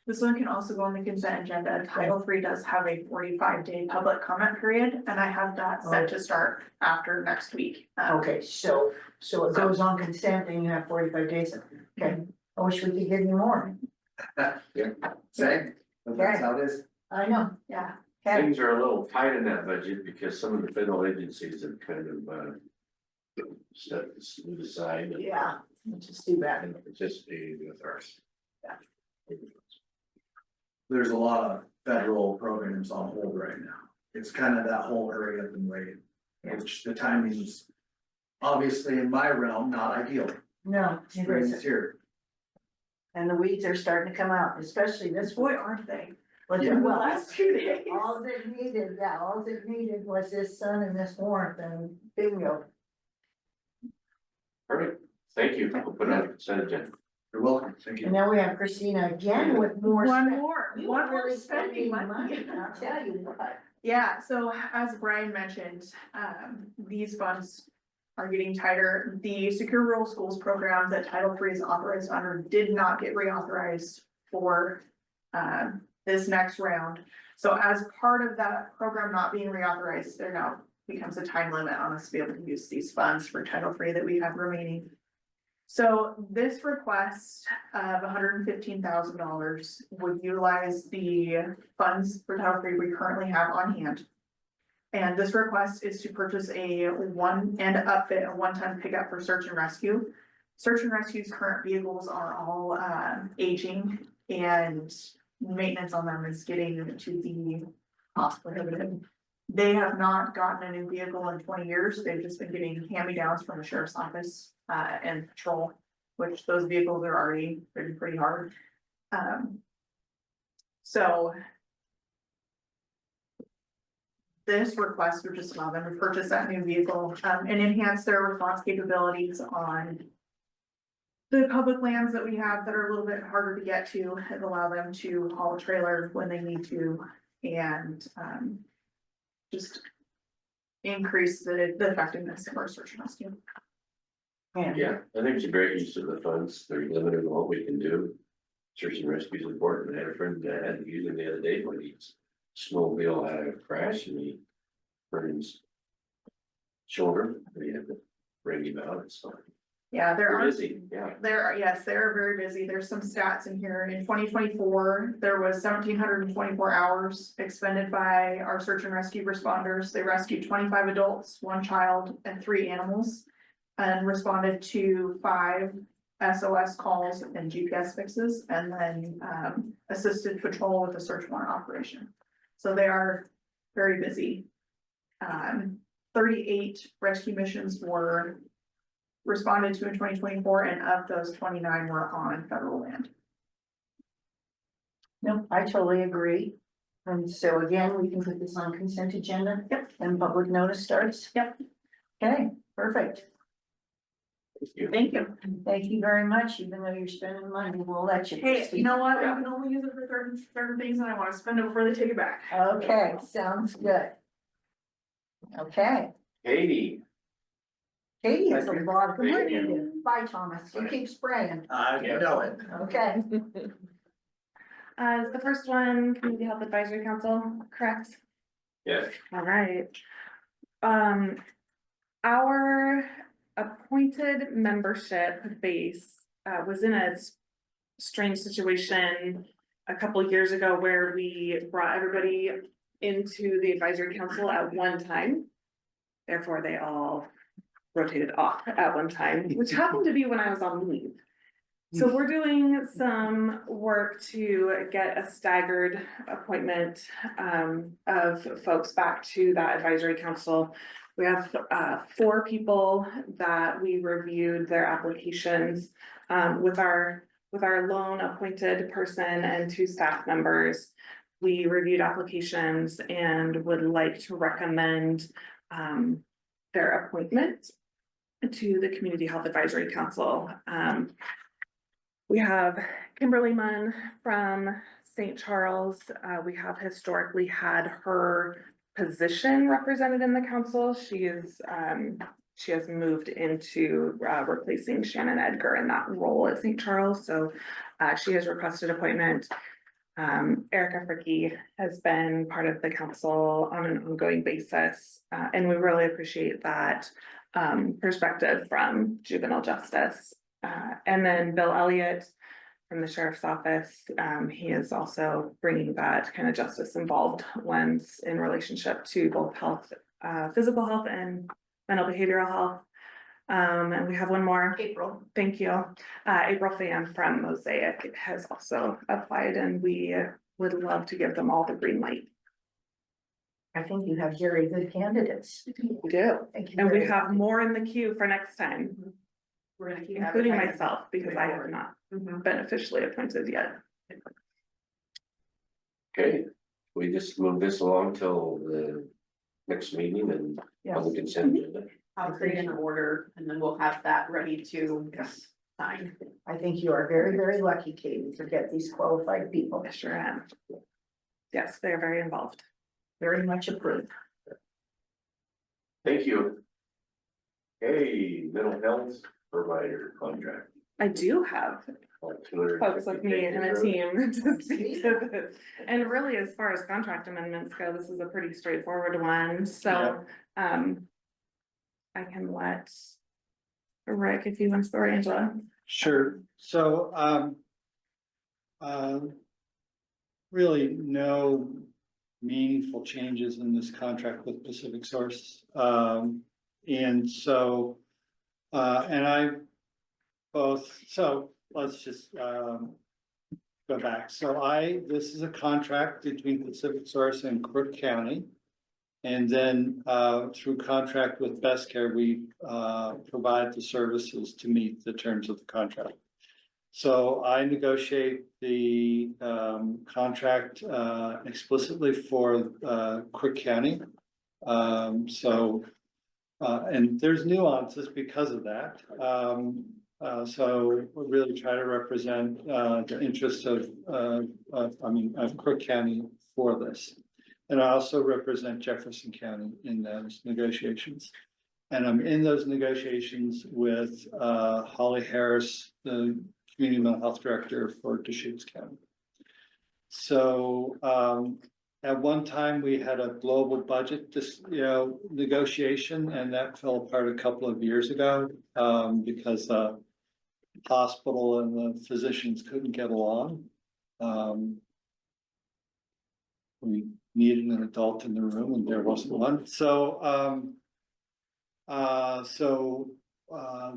This one can also go on the consent agenda. Title III does have a 45-day public comment period, and I have that set to start after next week. Okay, so it goes on consent and you have 45 days. Okay, I wish we could give you more. Yeah, same, that's how it is. I know, Yeah. okay, Things are a little tight in that budget because some of the federal agencies have kind of, set this aside. and yeah, which is too bad. Participated with ours. There's a lot of federal programs on hold right now. It's kind of that whole hurry up and wait, which the timing's obviously in my realm, not ideal. No, it Spring is isn't. here. And the weeds are starting to come out, especially this Boy, week. aren't they? But Yeah. The well, last 2 days. all it needed, yeah, all it needed was this sun and this warmth and bingo. Perfect, thank you. We'll put it on the consent agenda. You're welcome, thank And you. now we have Christina again with more. One spend- more, You one are more really spending spending money. money, I'll tell you what. Yeah, so as Brian mentioned, these funds are getting tighter. The Secure Rural Schools program that Title III is authorized under did not get reauthorized for this next round. So as part of that program not being reauthorized, there now becomes a time limit on us to be able to use these funds for Title III that we have remaining. So this request of $115,000 would utilize the funds for Title III we currently have on hand. And this request is to purchase a upfit, a one-ton pickup for search and rescue. Search and rescue's current vehicles are all aging, and maintenance on them is getting to be cost prohibitive. They have not gotten a new vehicle in 20 years. They've just been getting hand-me-downs from the sheriff's office and patrol, which those vehicles are already pretty hard. So this request would just allow them to purchase that new vehicle and enhance their response capabilities on the public lands that we have that are a little bit harder to get to, and allow them to haul a trailer when they need to, and just increase the effectiveness of our search and rescue. Yeah, I think it's a great use of the funds. They're limited on what we can do. Search and rescue is important. I had a friend that had to use them the other day when he's snowmobile had a crash and he hurt his shoulder. And he had to bring him out and stuff. Yeah, They're busy, yeah. Yes, they're very busy. There's some stats in here. In 2024, there was 1,724 hours expended by our search and rescue responders. They rescued 25 adults, 1 child, and 3 animals, and responded to 5 SOS calls and GPS fixes, and then assisted patrol with a search warrant operation. So they are very busy. 38 rescue missions were responded to in 2024, and of those 29 were on federal land. No, I totally agree. And so again, we can put this on consent agenda. Yep. And public notice starts. Yep. Okay, perfect. Thank you. Thank you. Thank you very much, even though you're spending money, we'll let you. Hey, you know what? I can only use it for certain things, and I want to spend it before they take it back. Okay, sounds good. Okay, Katie, Katie has a lot of. Good morning. to do. Bye, Thomas. You keep spraying. You know it. Okay. Is the first one Community Health Advisory Council, correct? yes, All right. Our appointed membership base was in a strange situation a couple years ago where we brought everybody into the advisory council at one time. Therefore, they all rotated off at one time, which happened to be when I was on leave. So we're doing some work to get a staggered appointment of folks back to that advisory council. We have 4 people that we reviewed their applications with our lone appointed person and 2 staff members. We reviewed applications and would like to recommend their appointment to the Community Health Advisory Council. We have Kimberly Munn from St. Charles. We have historically had her position represented in the council. She has moved into replacing Shannon Edgar in that role at St. Charles. So she has requested appointment. Erica Fricky has been part of the council on an ongoing basis. And we really appreciate that perspective from juvenile justice. And then Bill Elliott from the sheriff's office. He is also bringing that kind of justice involved lens in relationship to both health, physical health and mental behavioral health. And we have one more. April. Thank you. April Pham from Mosaic has also applied, and we would love to give them all the green light. I think you have very good candidates. We do. Thank you And we very have much. more in the queue for next time, We're gonna keep including advertising. myself, because I have not been officially appointed yet. Okay, we just move this along till the next meeting and on the consent agenda. I'll create an order and then we'll have that ready to Yes. sign. I think you are very, very lucky, Katie, to get these qualified people. I sure am. Yes, they are very involved. Very much approved. Thank you. Hey, mental health provider contract. I do have folks like me and a team to speak to this. And really, as far as contract amendments go, this is a pretty straightforward one, so, I can let Rick, if you want, or Angela. Sure, so, really no meaningful changes in this contract with Pacific Source. And so, and I both, so let's just, go back. So this is a contract between Pacific Source and Crook County. And then, through contract with Best Care, we, provide the services to meet the terms of the contract. So I negotiate the, contract, explicitly for, Crook County. And there's nuances because of that. So we really try to represent, the interests of Crook County for this. And I also represent Jefferson County in those negotiations. And I'm in those negotiations with, Holly Harris, the Community Mental Health Director for Deschutes County. So, at one time, we had a global budget, negotiation, and that fell apart a couple of years ago, because the hospital and the physicians couldn't get along. We needed an adult in the room, and there wasn't one.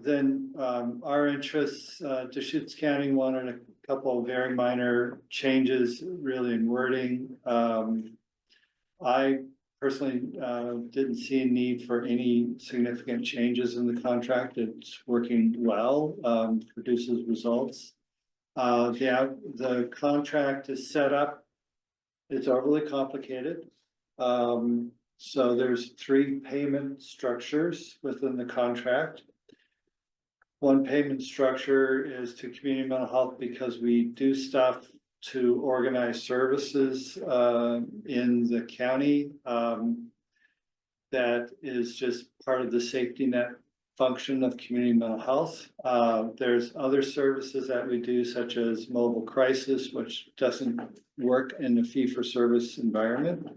Then our interests, Deschutes County wanted a couple of very minor changes, really in wording. I personally didn't see a need for any significant changes in the contract. It's working well, produces results. The contract is set up, it's overly complicated. So there's 3 payment structures within the contract. One payment structure is to community mental health because we do stuff to organize services in the county. That is just part of the safety net function of community mental health. There's other services that we do, such as mobile crisis, which doesn't work in the fee-for-service environment.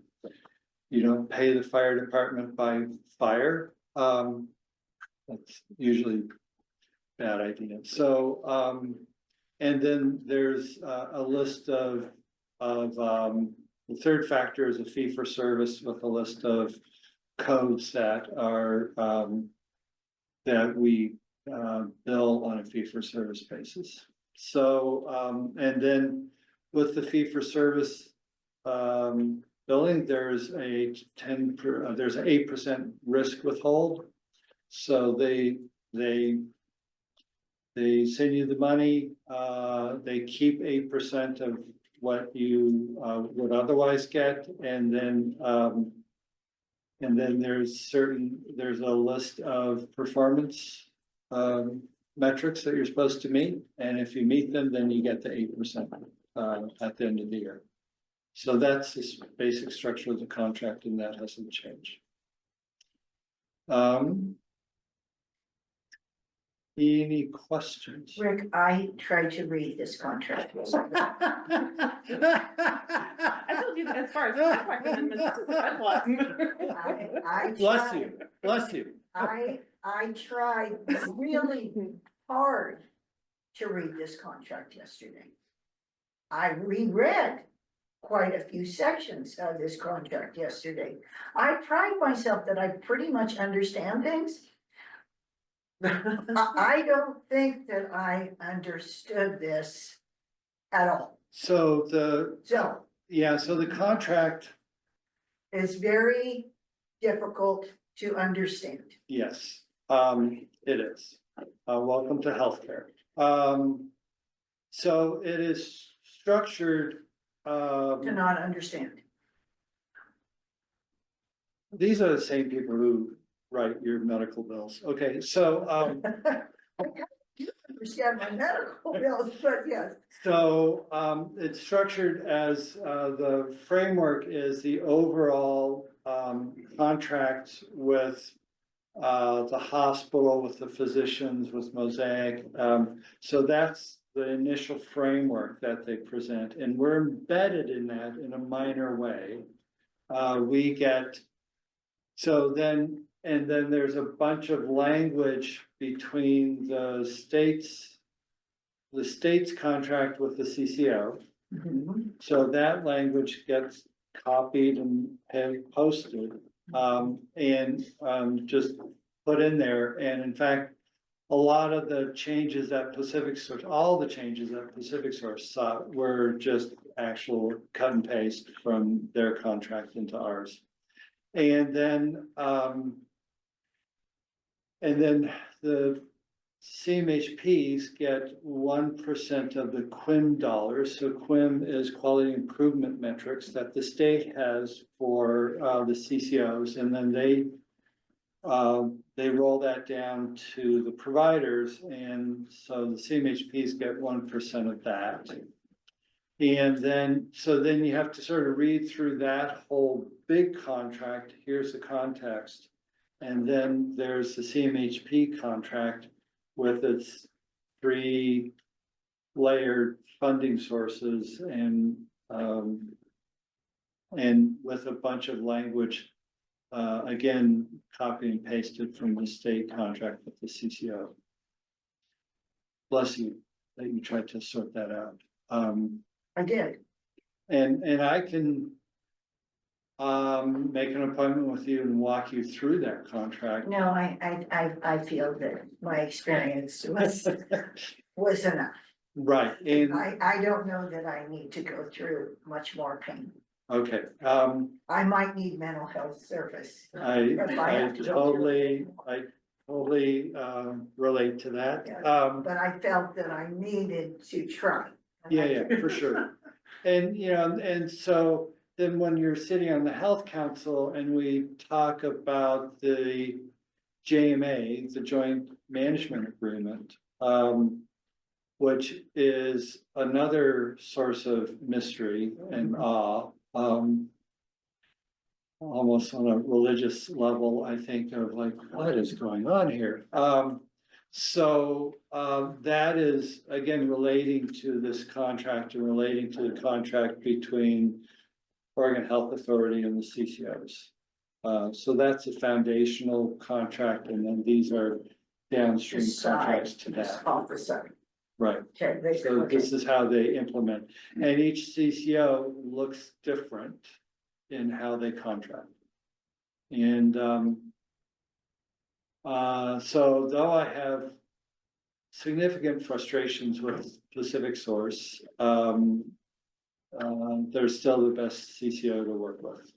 You don't pay the fire department by fire. That's usually bad idea. So, and then there's a list of the third factor is a fee for service with a list of codes that are that we bill on a fee for service basis. So, and then with the fee for service billing, there's a 8% risk withhold. So they send you the money, they keep 8% of what you would otherwise get, and then there's a list of performance metrics that you're supposed to meet, and if you meet them, then you get the 8% at the end of the year. So that's the basic structure of the contract, and that hasn't changed. Any questions? Rick, I tried to read this contract. I told you that as far as contract amendments, this is a good one. I Bless tried. you, bless you. I tried really hard to read this contract yesterday. I reread quite a few sections of this contract yesterday. I pride myself that I pretty much understand things. I don't think that I understood this at all. So So the contract, it's very difficult to understand. yes, it is. Welcome to healthcare. So it is structured, To not understand. these are the same people who write your medical bills. Okay, so, You understand my medical bills, but yes. so, it's structured as, the framework is the overall, contract with the hospital, with the physicians, with Mosaic. So that's the initial framework that they present, and we're embedded in that in a minor way. We get, so then, and then there's a bunch of language between the state's contract with the CCO. So that language gets copied and posted, just put in there. And in fact, a lot of the changes that Pacific Source, all the changes that Pacific Source saw were just actual cut and paste from their contract into ours. And then the CMHPs get 1% of the QIM dollars. So QIM is quality improvement metrics that the state has for the CCOs, and then they roll that down to the providers, and so the CMHPs get 1% of that. And then, so then you have to sort of read through that whole big contract. Here's the context. And then there's the CMHP contract with its 3 layered funding sources and with a bunch of language, again, copy and pasted from the state contract with the CCO. Bless you that you tried to sort that out. I did. And I can make an appointment with you and walk you through that contract. No, I feel that my experience was enough. Right, and, I don't know that I need to go through much more pain. okay, I might need mental health service. I If I have to go through totally relate to that. But I felt that I needed to try. Yeah, for sure. And, you know, and so then when you're sitting on the health council and we talk about the JMA, the joint management agreement, which is another source of mystery and awe, almost on a religious level, I think of like, what is going on here? So that is, again, relating to this contract and relating to the contract between Oregon Health Authority and the CCOs. So that's a foundational contract, and then these are downstream contracts to that. Officer. Right. Okay. So this is how they implement, and each CCO looks different in how they contract. And so though I have significant frustrations with Pacific Source, they're still the best CCO to work with.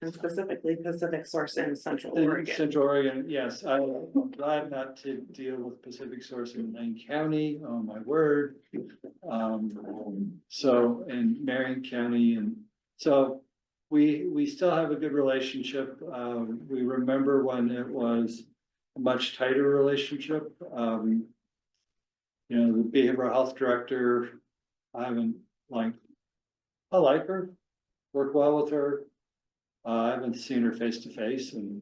And specifically Pacific Source in Central In Oregon. Central Oregon, yes, I'm glad not to deal with Pacific Source in Lane County, oh my word. So, in Marion County, and so we still have a good relationship. We remember when it was a much tighter relationship. You know, the behavioral health director, I like her, work well with her. I haven't seen her face to face in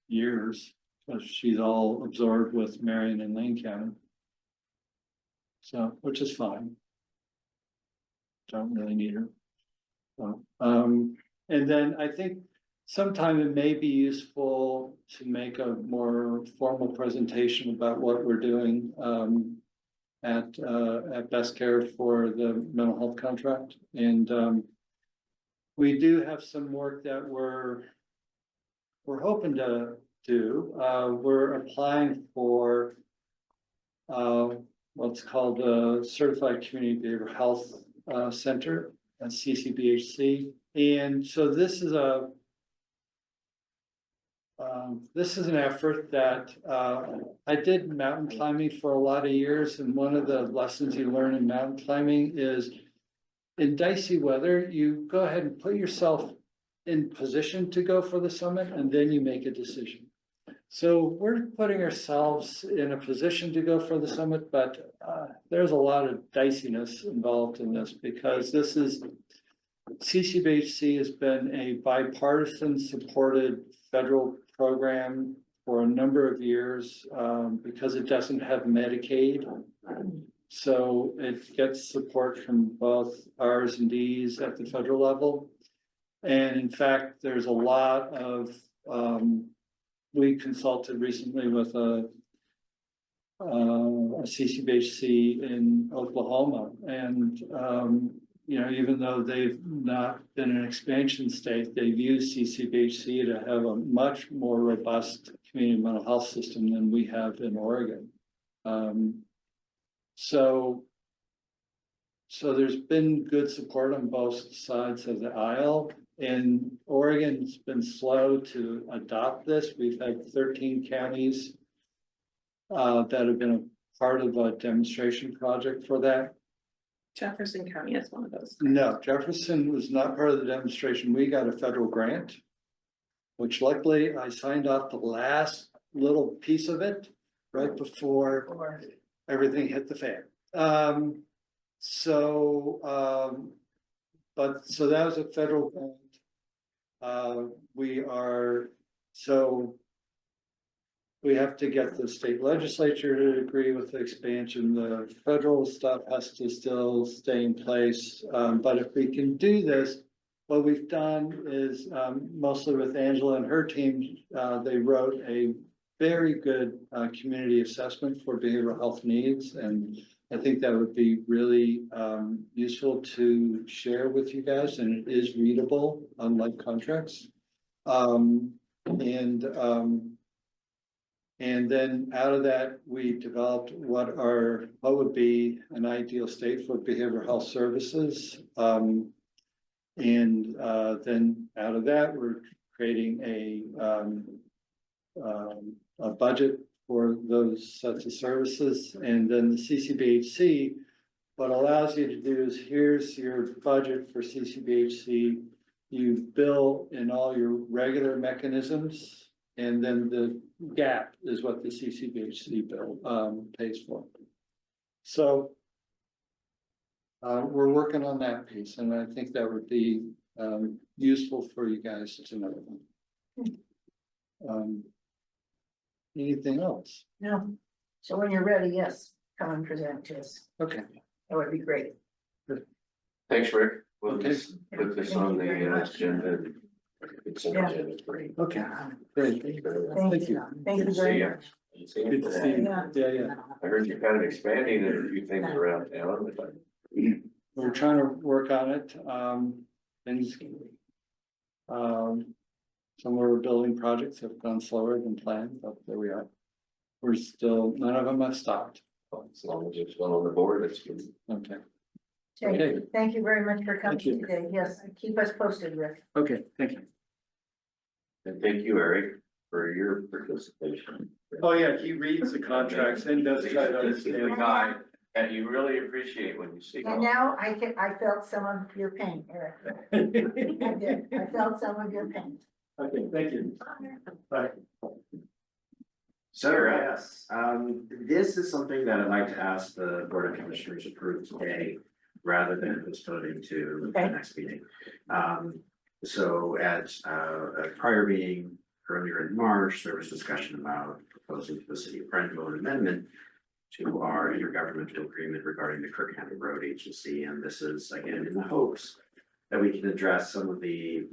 years, because she's all absorbed with Marion and Lane County. So, which is fine. Don't really need her. So, and then I think sometime it may be useful to make a more formal presentation about what we're doing. at Best Care for the mental health contract. And we do have some work that we're hoping to do. We're applying for what's called a Certified Community Behavioral Health Center, a CCBHC. And so this is an effort that I did mountain climbing for a lot of years, and one of the lessons you learn in mountain climbing is in dicey weather, you go ahead and put yourself in position to go for the summit, and then you make a decision. So we're putting ourselves in a position to go for the summit, but there's a lot of diciness involved in this, because this is CCBHC has been a bipartisan supported federal program for a number of years because it doesn't have Medicaid. So it gets support from both R's and D's at the federal level. And in fact, there's a lot of, we consulted recently with a CCBHC in Oklahoma, and you know, even though they've not been an expansion state, they've used CCBHC to have a much more robust community mental health system than we have in Oregon. So there's been good support on both sides of the aisle, and Oregon's been slow to adopt this. We've had 13 counties that have been a part of a demonstration project for that. Jefferson County is one of those. No, Jefferson was not part of the demonstration. We got a federal grant, which luckily I signed off the last little piece of it right before everything hit the fan. So that was a federal grant. We have to get the state legislature to agree with the expansion. The federal stuff has to still stay in place. But if we can do this, what we've done is mostly with Angela and her team, they wrote a very good community assessment for behavioral health needs. And I think that would be really useful to share with you guys, and it is readable, unlike contracts. And then out of that, we developed what would be an ideal state for behavioral health services. And then out of that, we're creating a budget for those sets of services. And then the CCBHC, what allows you to do is, here's your budget for CCBHC. You bill in all your regular mechanisms, and then the gap is what the CCBHC bill pays for. So we're working on that piece, and I think that would be useful for you guys to know. Anything else? No. So when you're ready, yes, come and present to us. Okay. That would be great. Thanks, Rick. We'll Okay. just put this on the agenda. It's an agenda for you. Okay, great. Thank you. Thank you Good to see very you. much. Good to see you. Yeah. I heard you're kind of expanding a few things around town, but We're trying to work on it. Things. Some of our building projects have gone slower than planned, but there we are. We're still, none of them have stopped. as long as it's one on the board, it's good. Okay. Okay, thank you very much for coming Thank you. today. Yes, keep us posted, Rick. Okay, thank you. And thank you, Eric, for your participation. Oh, yeah, he reads the contracts and does try to This is the understand. guy that you really appreciate when you see. And now I felt some of your pain, Eric. I did. I felt some of your pain. Okay, thank you. Bye. So, yes, this is something that I'd like to ask the Board of Commissioners approve today, rather than postponing to the next meeting. So at a prior meeting earlier in March, there was discussion about proposing to the city of Prentville an amendment to our intergovernmental agreement regarding the Crook County Road Agency. And this is again in the hopes that we can address some of the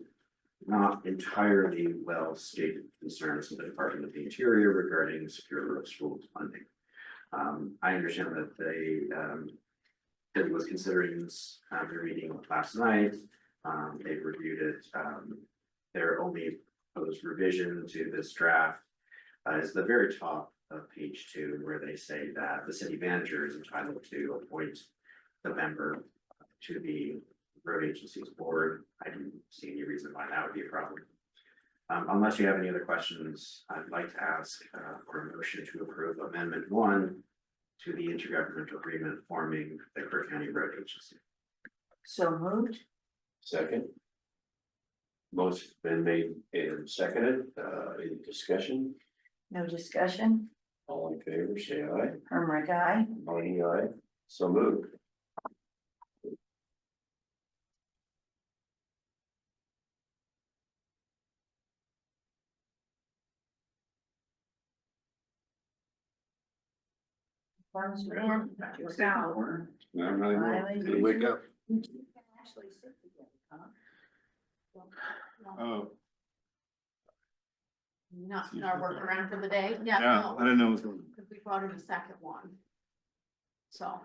not entirely well stated concerns of the Department of the Interior regarding secure road schools funding. I understand that it was considering this, their meeting last night, they reviewed it, their only proposed revision to this draft. Is the very top of page 2, where they say that the city manager is entitled to appoint the member to the road agency's board. I didn't see any reason why that would be a problem. Unless you have any other questions, I'd like to ask for a motion to approve amendment 1 to the intergovernmental agreement forming the Crook County Road Agency. So moved. Second. Motion's been made and seconded, any discussion? No discussion. All in favor, say aye. Hermrick, aye. Bonnie, aye. So moved. Farms ran. Just out. No, I'm not even- Finally, Did you wake up? You can actually sit together, huh? Oh, Not our workaround for the day, yeah, yeah, I didn't know it was going. because we brought in a second one. So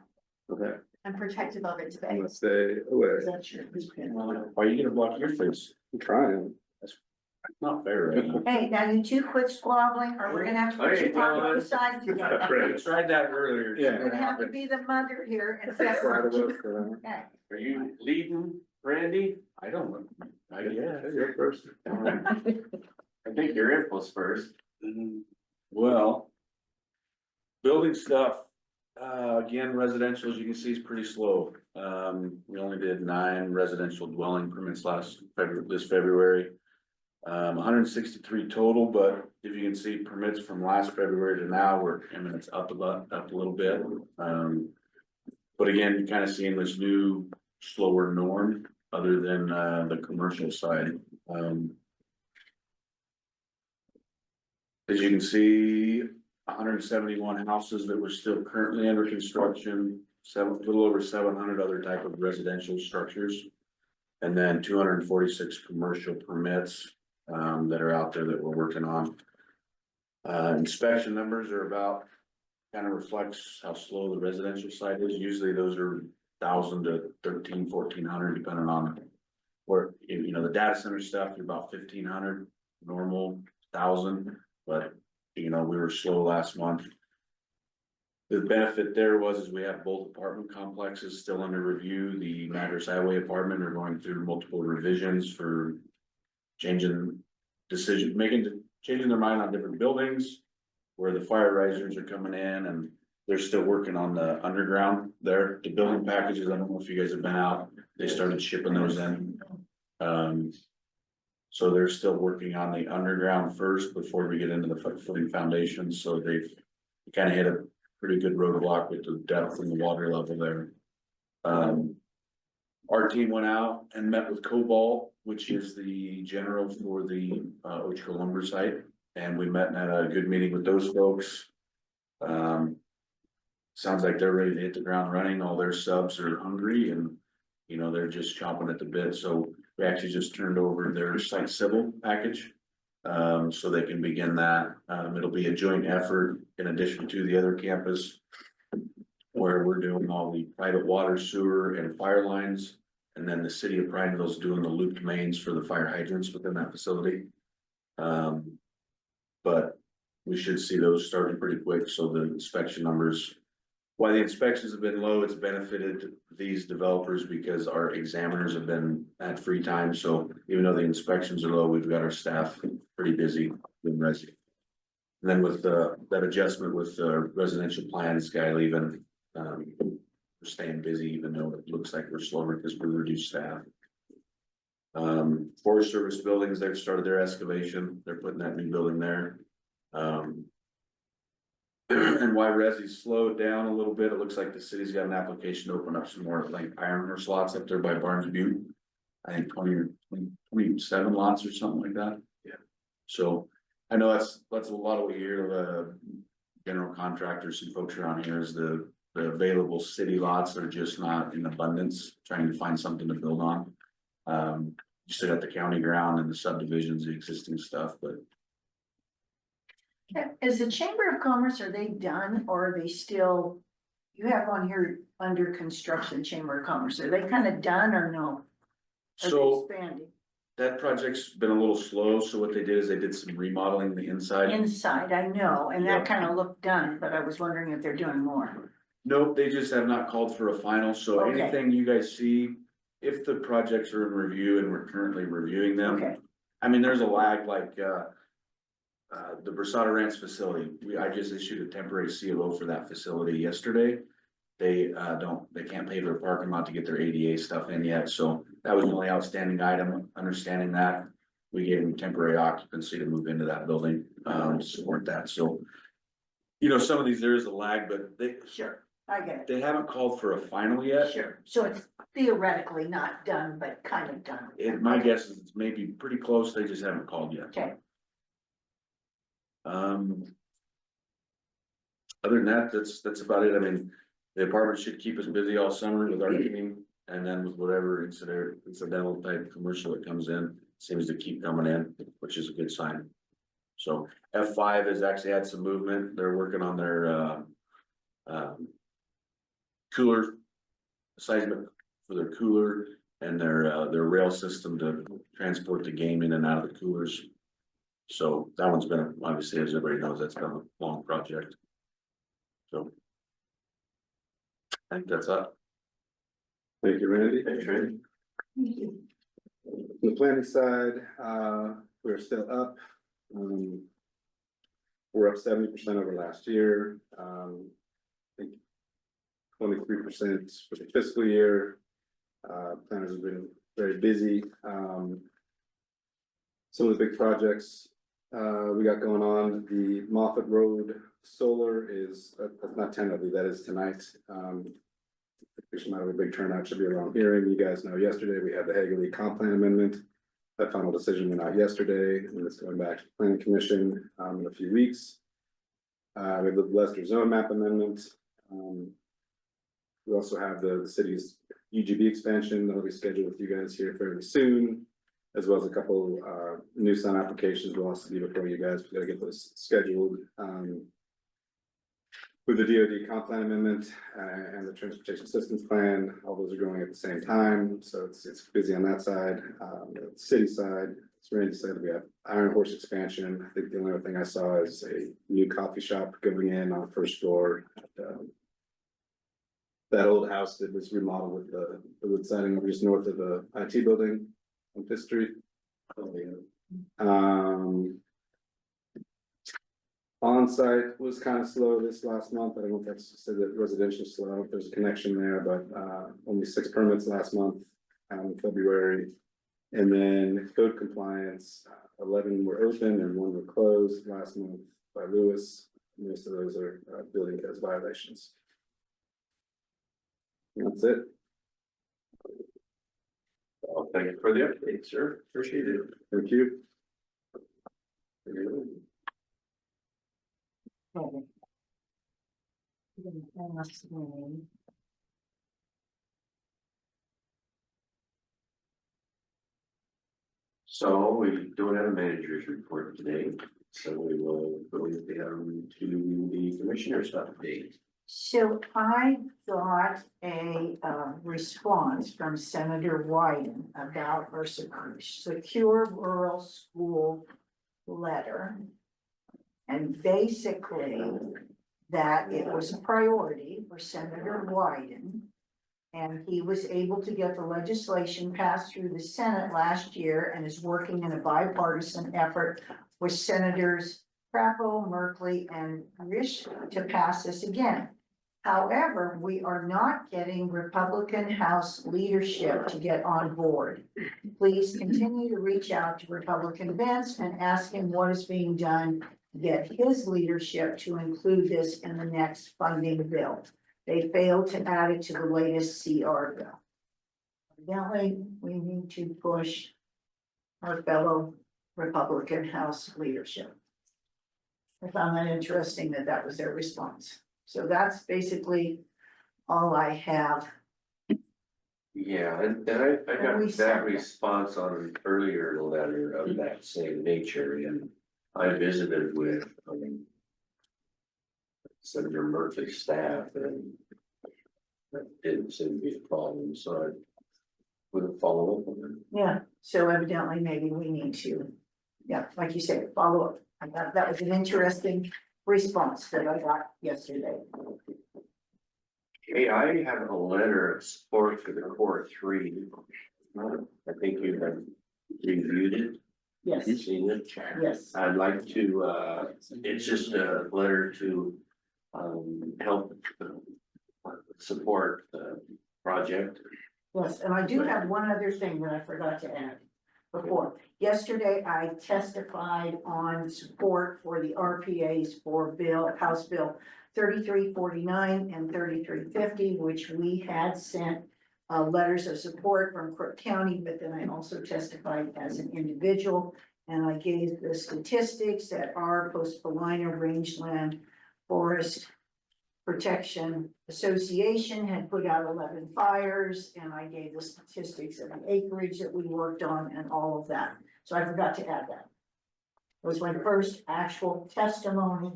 Okay. I'm protective of it today. Let's stay away. Is that your- Why are you gonna block your face? I'm trying. That's not fair, right? Hey, now you two quit squabbling, or we're gonna have to put Hey, you on well, both sides together. I tried that earlier. You're gonna have to be the mother here and separate. Okay. Are you leading, Randy? I don't know. Yeah, you're first. I think your info's first. Well. Building stuff, again, residential, as you can see, is pretty slow. We only did 9 residential dwelling permits this February. 163 total, but if you can see permits from last February to now, it's up a little bit. But again, you're kind of seeing this new slower norm other than, the commercial side. As you can see, 171 houses that were still currently under construction, a little over 700 other type of residential structures. And then 246 commercial permits, that are out there that we're working on. Inspection numbers are about, kind of reflects how slow the residential side is. Usually those are 1,000 to 1,400, depending on where, the data center stuff, you're about 1,500, normal 1,000, but we were slow last month. The benefit there is we have both apartment complexes still under review. The Madras Highway apartment are going through multiple revisions for changing their mind on different buildings. Where the fire risers are coming in, and they're still working on the underground there, the building packages. I don't know if you guys have been out, they started shipping those in. So they're still working on the underground first before we get into the footing foundation, so they've kind of hit a pretty good roadblock with the depth and the water level there. Our team went out and met with Cobalt, which is the general for the Ocho lumber site, and we met and had a good meeting with those folks. Sounds like they're ready to hit the ground running. All their subs are hungry and, they're just chomping at the bit. So we actually just turned over their site civil package. So they can begin that. It'll be a joint effort in addition to the other campus, where we're doing all the private water, sewer and fire lines. And then the city of Prineville's doing the looped mains for the fire hydrants within that facility. But we should see those starting pretty quick, so the inspection numbers. Why the inspections have been low, it's benefited these developers because our examiners have been at free time, so even though the inspections are low, we've got our staff pretty busy doing resi. And then with that adjustment with the residential plans guy leaving, we're staying busy even though it looks like we're slower because we reduced staff. Forest Service buildings, they've started their excavation, they're putting that new building there. And why resi's slowed down a little bit, it looks like the city's got an application to open up some more like iron ore slots up there by Barnes Butte. I think 20 or 27 lots or something like that. Yeah. So I know that's a lot of what you hear the general contractors and folks around here is the available city lots are just not in abundance, trying to find something to build on. You still got the county ground and the subdivisions, the existing stuff, but Is the Chamber of Commerce, are they done or are they still? You have on here under construction Chamber of Commerce, are they kind of done or no? Are they So expanding? that project's been a little slow, so what they did is they did some remodeling the inside. Inside, I know, and that Yeah. kind of looked done, but I was wondering if they're doing more. Nope, they just have not called for a final, so Okay. anything you guys see, if the projects are in review and we're currently reviewing them. Okay. I mean, there's a lag like, the Versada Ranch facility, I just issued a temporary CLO for that facility yesterday. They can't pay their parking lot to get their ADA stuff in yet, so that was the only outstanding item, understanding that. We gave them temporary occupancy to move into that building, to support that, so. You know, some of these, there is a lag, but Sure, I get they haven't called for a final yet. it. Sure, so it's theoretically not done, but kind of done. My guess is it's maybe pretty close, they just haven't called yet. Okay. Other than that, that's about it, I mean, the apartment should keep us busy all summer with our team. And then with whatever incidental type commercial that comes in, seems to keep coming in, which is a good sign. So F5 has actually had some movement, they're working on their cooler seismic for their cooler and their rail system to transport the game in and out of the coolers. So that one's been, obviously, as everybody knows, that's been a long project. So. I think that's up. Thank you, Randy. Thanks, Randy. On the planning side, we're still up. We're up 70% over last year. I think 23% for the fiscal year. Planners have been very busy. Some of the big projects we got going on, the Moffett Road Solar is, that's not tentatively, that is tonight. There's not a big turnout, should be a long hearing. You guys know yesterday we had the Hagley comp plan amendment. That final decision went out yesterday, and it's going back to the planning commission in a few weeks. We have the Leicester zone map amendment. We also have the city's UGB expansion that'll be scheduled with you guys here fairly soon, as well as a couple new sign applications we'll also be before you guys. We gotta get those scheduled. With the DoD comp plan amendment and the transportation systems plan, all those are going at the same time, so it's busy on that side. The city side, as Randy said, we have Iron Horse expansion. I think the only other thing I saw is a new coffee shop going in on the first floor. That old house that was remodeled with the wood siding over just north of the IT building on Fifth Street. On-site was kind of slow this last month. I don't know if that's said that residential slow, if there's a connection there, but only 6 permits last month in February. And then code compliance, 11 were open and 1 were closed last month by Lewis. Most of those are building codes violations. And that's it. Well, thank you for the update, sir. Appreciate it. Thank you. Okay. So we don't have a manager's report today, so we will go to the commissioner's update. So I got a response from Senator Wyden about our secure rural school letter. And basically, that it was a priority for Senator Wyden. And he was able to get the legislation passed through the Senate last year and is working in a bipartisan effort with Senators Crapo, Merkley, and Risch to pass this again. However, we are not getting Republican House leadership to get on board. Please continue to reach out to Republican Vince and ask him what is being done to get his leadership to include this in the next funding bill. They failed to add it to the latest CR bill. Evidently, we need to push our fellow Republican House leadership. I found that interesting that that was their response. So that's basically all I have. Yeah, and I got we that sent that. response on an earlier letter of that same nature, and I visited with, Senator Murphy's staff and that didn't seem to be a problem, so I would follow up on it. Yeah, so evidently maybe we need to, yeah, like you said, follow up. I thought that was an interesting response that I got yesterday. Hey, I have a letter of support for the core three. I think you have reviewed it. Yes, Seen it. yes. I'd like to, it's just a letter to, help support the project. Yes, and I do have one other thing that I forgot to add before. Yesterday, I testified on support for the RPAs for House Bill 3349 and 3350, which we had sent letters of support from Crook County, but then I also testified as an individual. And I gave the statistics that our Post Paulina Rangeland Forest Protection Association had put out 11 fires, and I gave the statistics of the acreage that we worked on and all of that. So I forgot to add that. It was my first actual testimony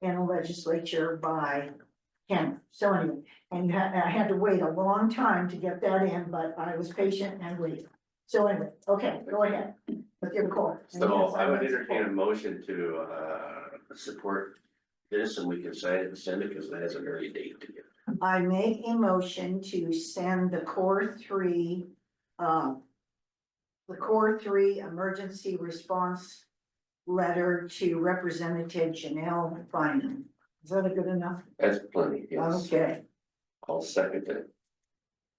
in the legislature by him. So anyway, and I had to wait a long time to get that in, but I was patient and waited. So anyway, okay, go ahead. Let's give a call. So I would entertain a motion to, support this, and we can sign it and send it, because it has a very date to it. I make a motion to send the core three emergency response letter to Representative Janelle Finan. Is that a good enough? That's plenty, yes. Okay, I'll second that.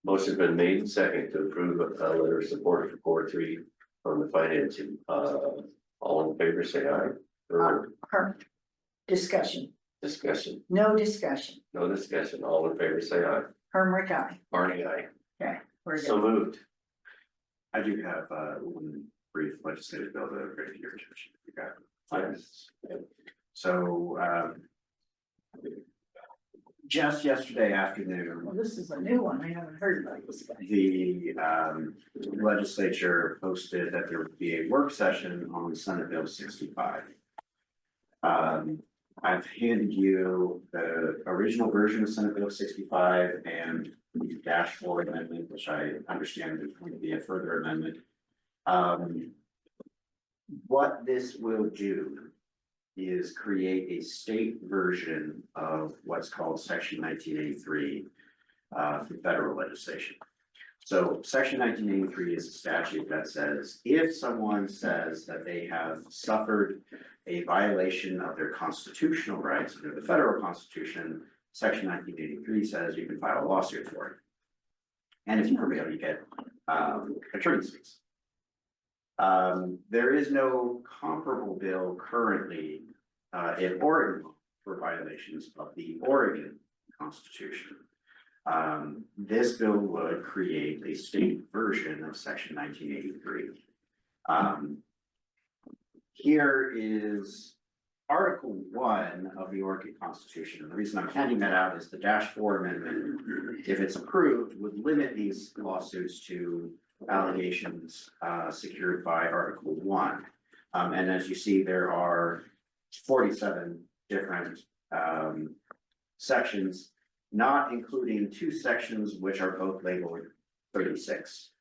Motion's been made and second to approve a letter of support for core three on the financing. All in favor, say aye. Or discussion, discussion? no discussion. No discussion. All in favor, say aye. Hermrick, aye. Barney, aye. Okay, we're So good. moved. I do have one brief legislative bill to bring to your attention. You got 5 minutes. So just yesterday afternoon, Well, this is a new one. I haven't heard about this guy. the legislature posted that there would be a work session on Senate Bill 65. I've handed you the original version of Senate Bill 65 and the dashboard amendment, which I understand is going to be a further amendment. What this will do is create a state version of what's called Section 1983 for federal legislation. So Section 1983 is a statute that says if someone says that they have suffered a violation of their constitutional rights under the federal constitution, Section 1983 says you can file a lawsuit for it. And if you prevail, you get attorney's fees. There is no comparable bill currently in Oregon for violations of the Oregon Constitution. This bill would create a state version of Section 1983. Here is Article 1 of the Oregon Constitution. And the reason I'm handing that out is the -4 amendment, if it's approved, would limit these lawsuits to allegations secured by Article 1. And as you see, there are 47 different sections, not including 2 sections which are both labeled 36.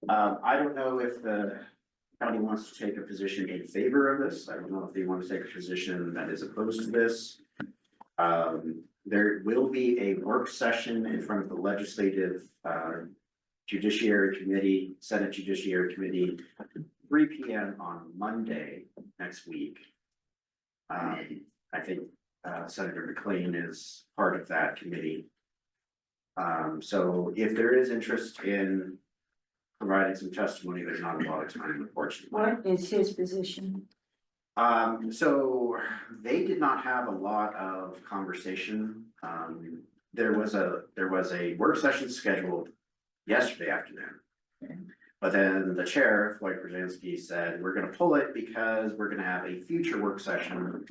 I don't know if the county wants to take a position in favor of this. I don't know if they want to take a position that is opposed to this. There will be a work session in front of the Legislative Judiciary Committee, Senate Judiciary Committee, 3 p.m. on Monday next week. I think Senator McLean is part of that committee. So if there is interest in providing some testimony, there's not a lot of time, unfortunately. What is his position? So they did not have a lot of conversation. There was a work session scheduled yesterday afternoon. Okay. But then the chair, Floyd Brzezinski, said, we're gonna pull it because we're gonna have a future work session.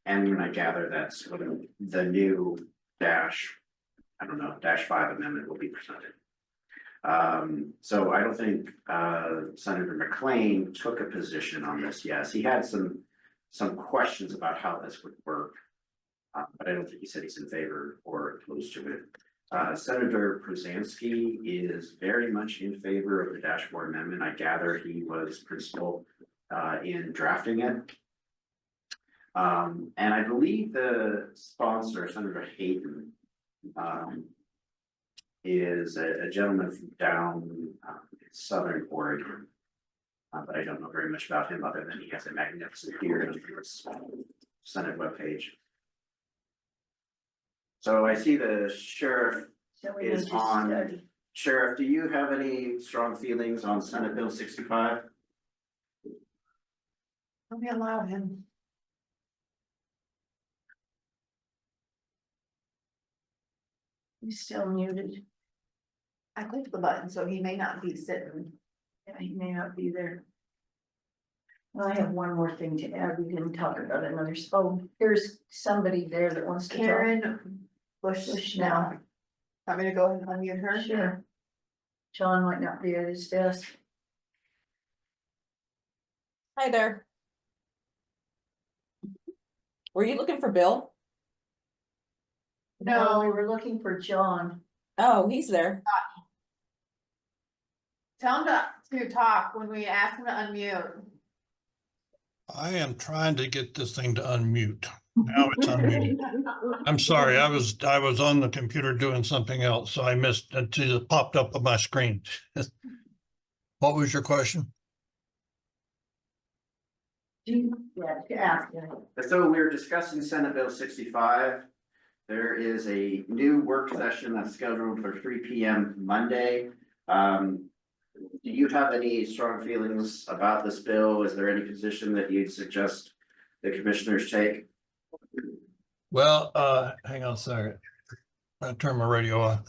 And when I gather that's when the new -5 amendment will be presented. So I don't think, Senator McLean took a position on this. Yes, he had some questions about how this would work. But I don't think he said he's in favor or opposed to it. Senator Przansky is very much in favor of the dashboard amendment. I gather he was principal in drafting it. And I believe the sponsor, Senator Hayden, is a gentleman from down southern Oregon. But I don't know very much about him other than he has a magnificent beard on his Senate webpage. So I see the sheriff So we is need to on. study. Sheriff, do you have any strong feelings on Senate Bill 65? Let me allow him. He's still muted. I clicked the button, so he may not be sitting. Yeah, he may not be there. Well, I have one more thing to add. We didn't talk about another, oh, here's somebody there that wants to talk. Karen Bush now. Want me to go ahead and unmute her? Sure. John might not be at his desk. Hi there. Were you looking for Bill? No, we were looking for John. Oh, he's there. Tell him to talk when we ask him to unmute. I am trying to get this thing to unmute. Now it's unmuted. I'm sorry, I was on the computer doing something else, so I missed it. It popped up on my screen. What was your question? Yeah, to ask him. So we're discussing Senate Bill 65. There is a new work session that's scheduled for 3 p.m. Monday. Do you have any strong feelings about this bill? Is there any position that you'd suggest the commissioners take? Well, hang on a second. I turn my radio on.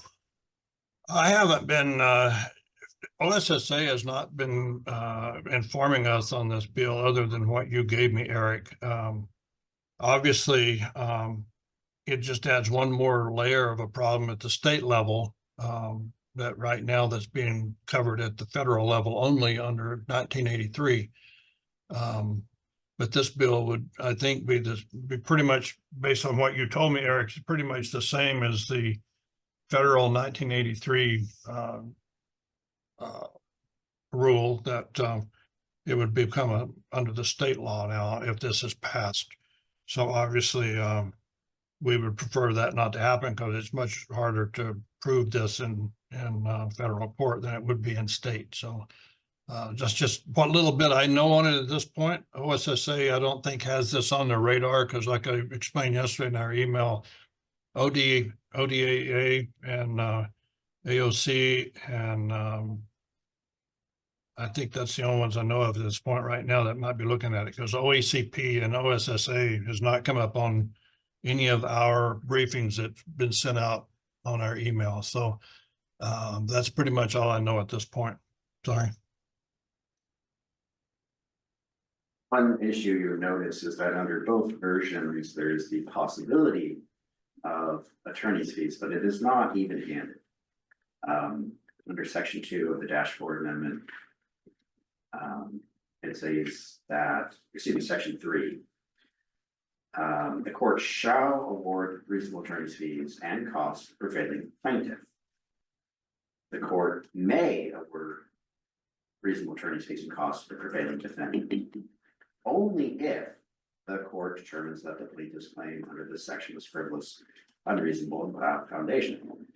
I haven't been, OSSA has not been informing us on this bill other than what you gave me, Eric. Obviously, it just adds one more layer of a problem at the state level. That right now that's being covered at the federal level only under 1983. But this bill would, I think, be pretty much based on what you told me, Eric, it's pretty much the same as the federal 1983 rule that it would become under the state law now if this is passed. So obviously, we would prefer that not to happen because it's much harder to prove this in federal court than it would be in state. So just what little bit I know on it at this point, OSSA, I don't think has this on their radar because like I explained yesterday in our email, ODAA and AOC and I think that's the only ones I know of at this point right now that might be looking at it because OECP and OSSA has not come up on any of our briefings that's been sent out on our email. So that's pretty much all I know at this point. Sorry. One issue you'll notice is that under both versions, there's the possibility of attorney's fees, but it is not even-handed. Under section 2 of the dashboard amendment, it says that, excuse me, section 3. The court shall award reasonable attorney's fees and costs to prevailing plaintiff. The court may award reasonable attorney's fees and costs to prevailing defendant only if the court determines that the plaintiff's claim under this section is frivolous, unreasonable, and without foundation.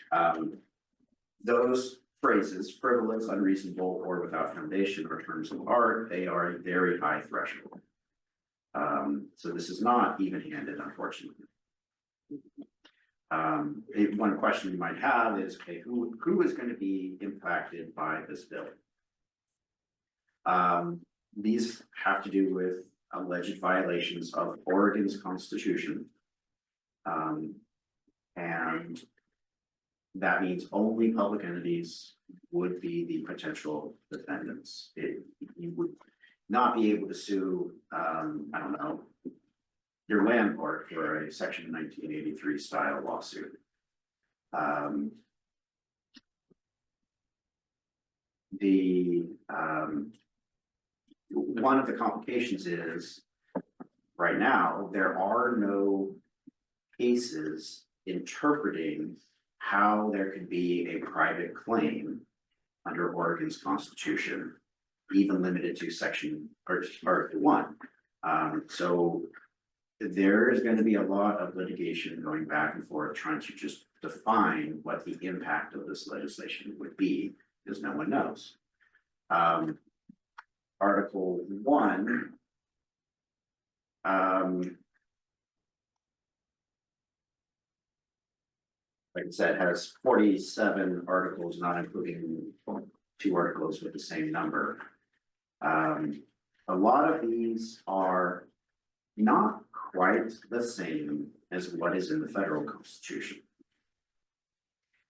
Those phrases, frivolous, unreasonable, or without foundation, are terms of art. They are a very high threshold. So this is not even-handed, unfortunately. One question you might have is, okay, who is going to be impacted by this bill? These have to do with alleged violations of Oregon's Constitution. And that means only public entities would be the potential defendants. You would not be able to sue, I don't know, your landlord for a section 1983 style lawsuit. one of the complications is, right now, there are no cases interpreting how there could be a private claim under Oregon's constitution, even limited to section or Article 1. So there is going to be a lot of litigation going back and forth trying to just define what the impact of this legislation would be, because no one knows. Article 1, like I said, has 47 articles, not including 2 articles with the same number. A lot of these are not quite the same as what is in the federal constitution.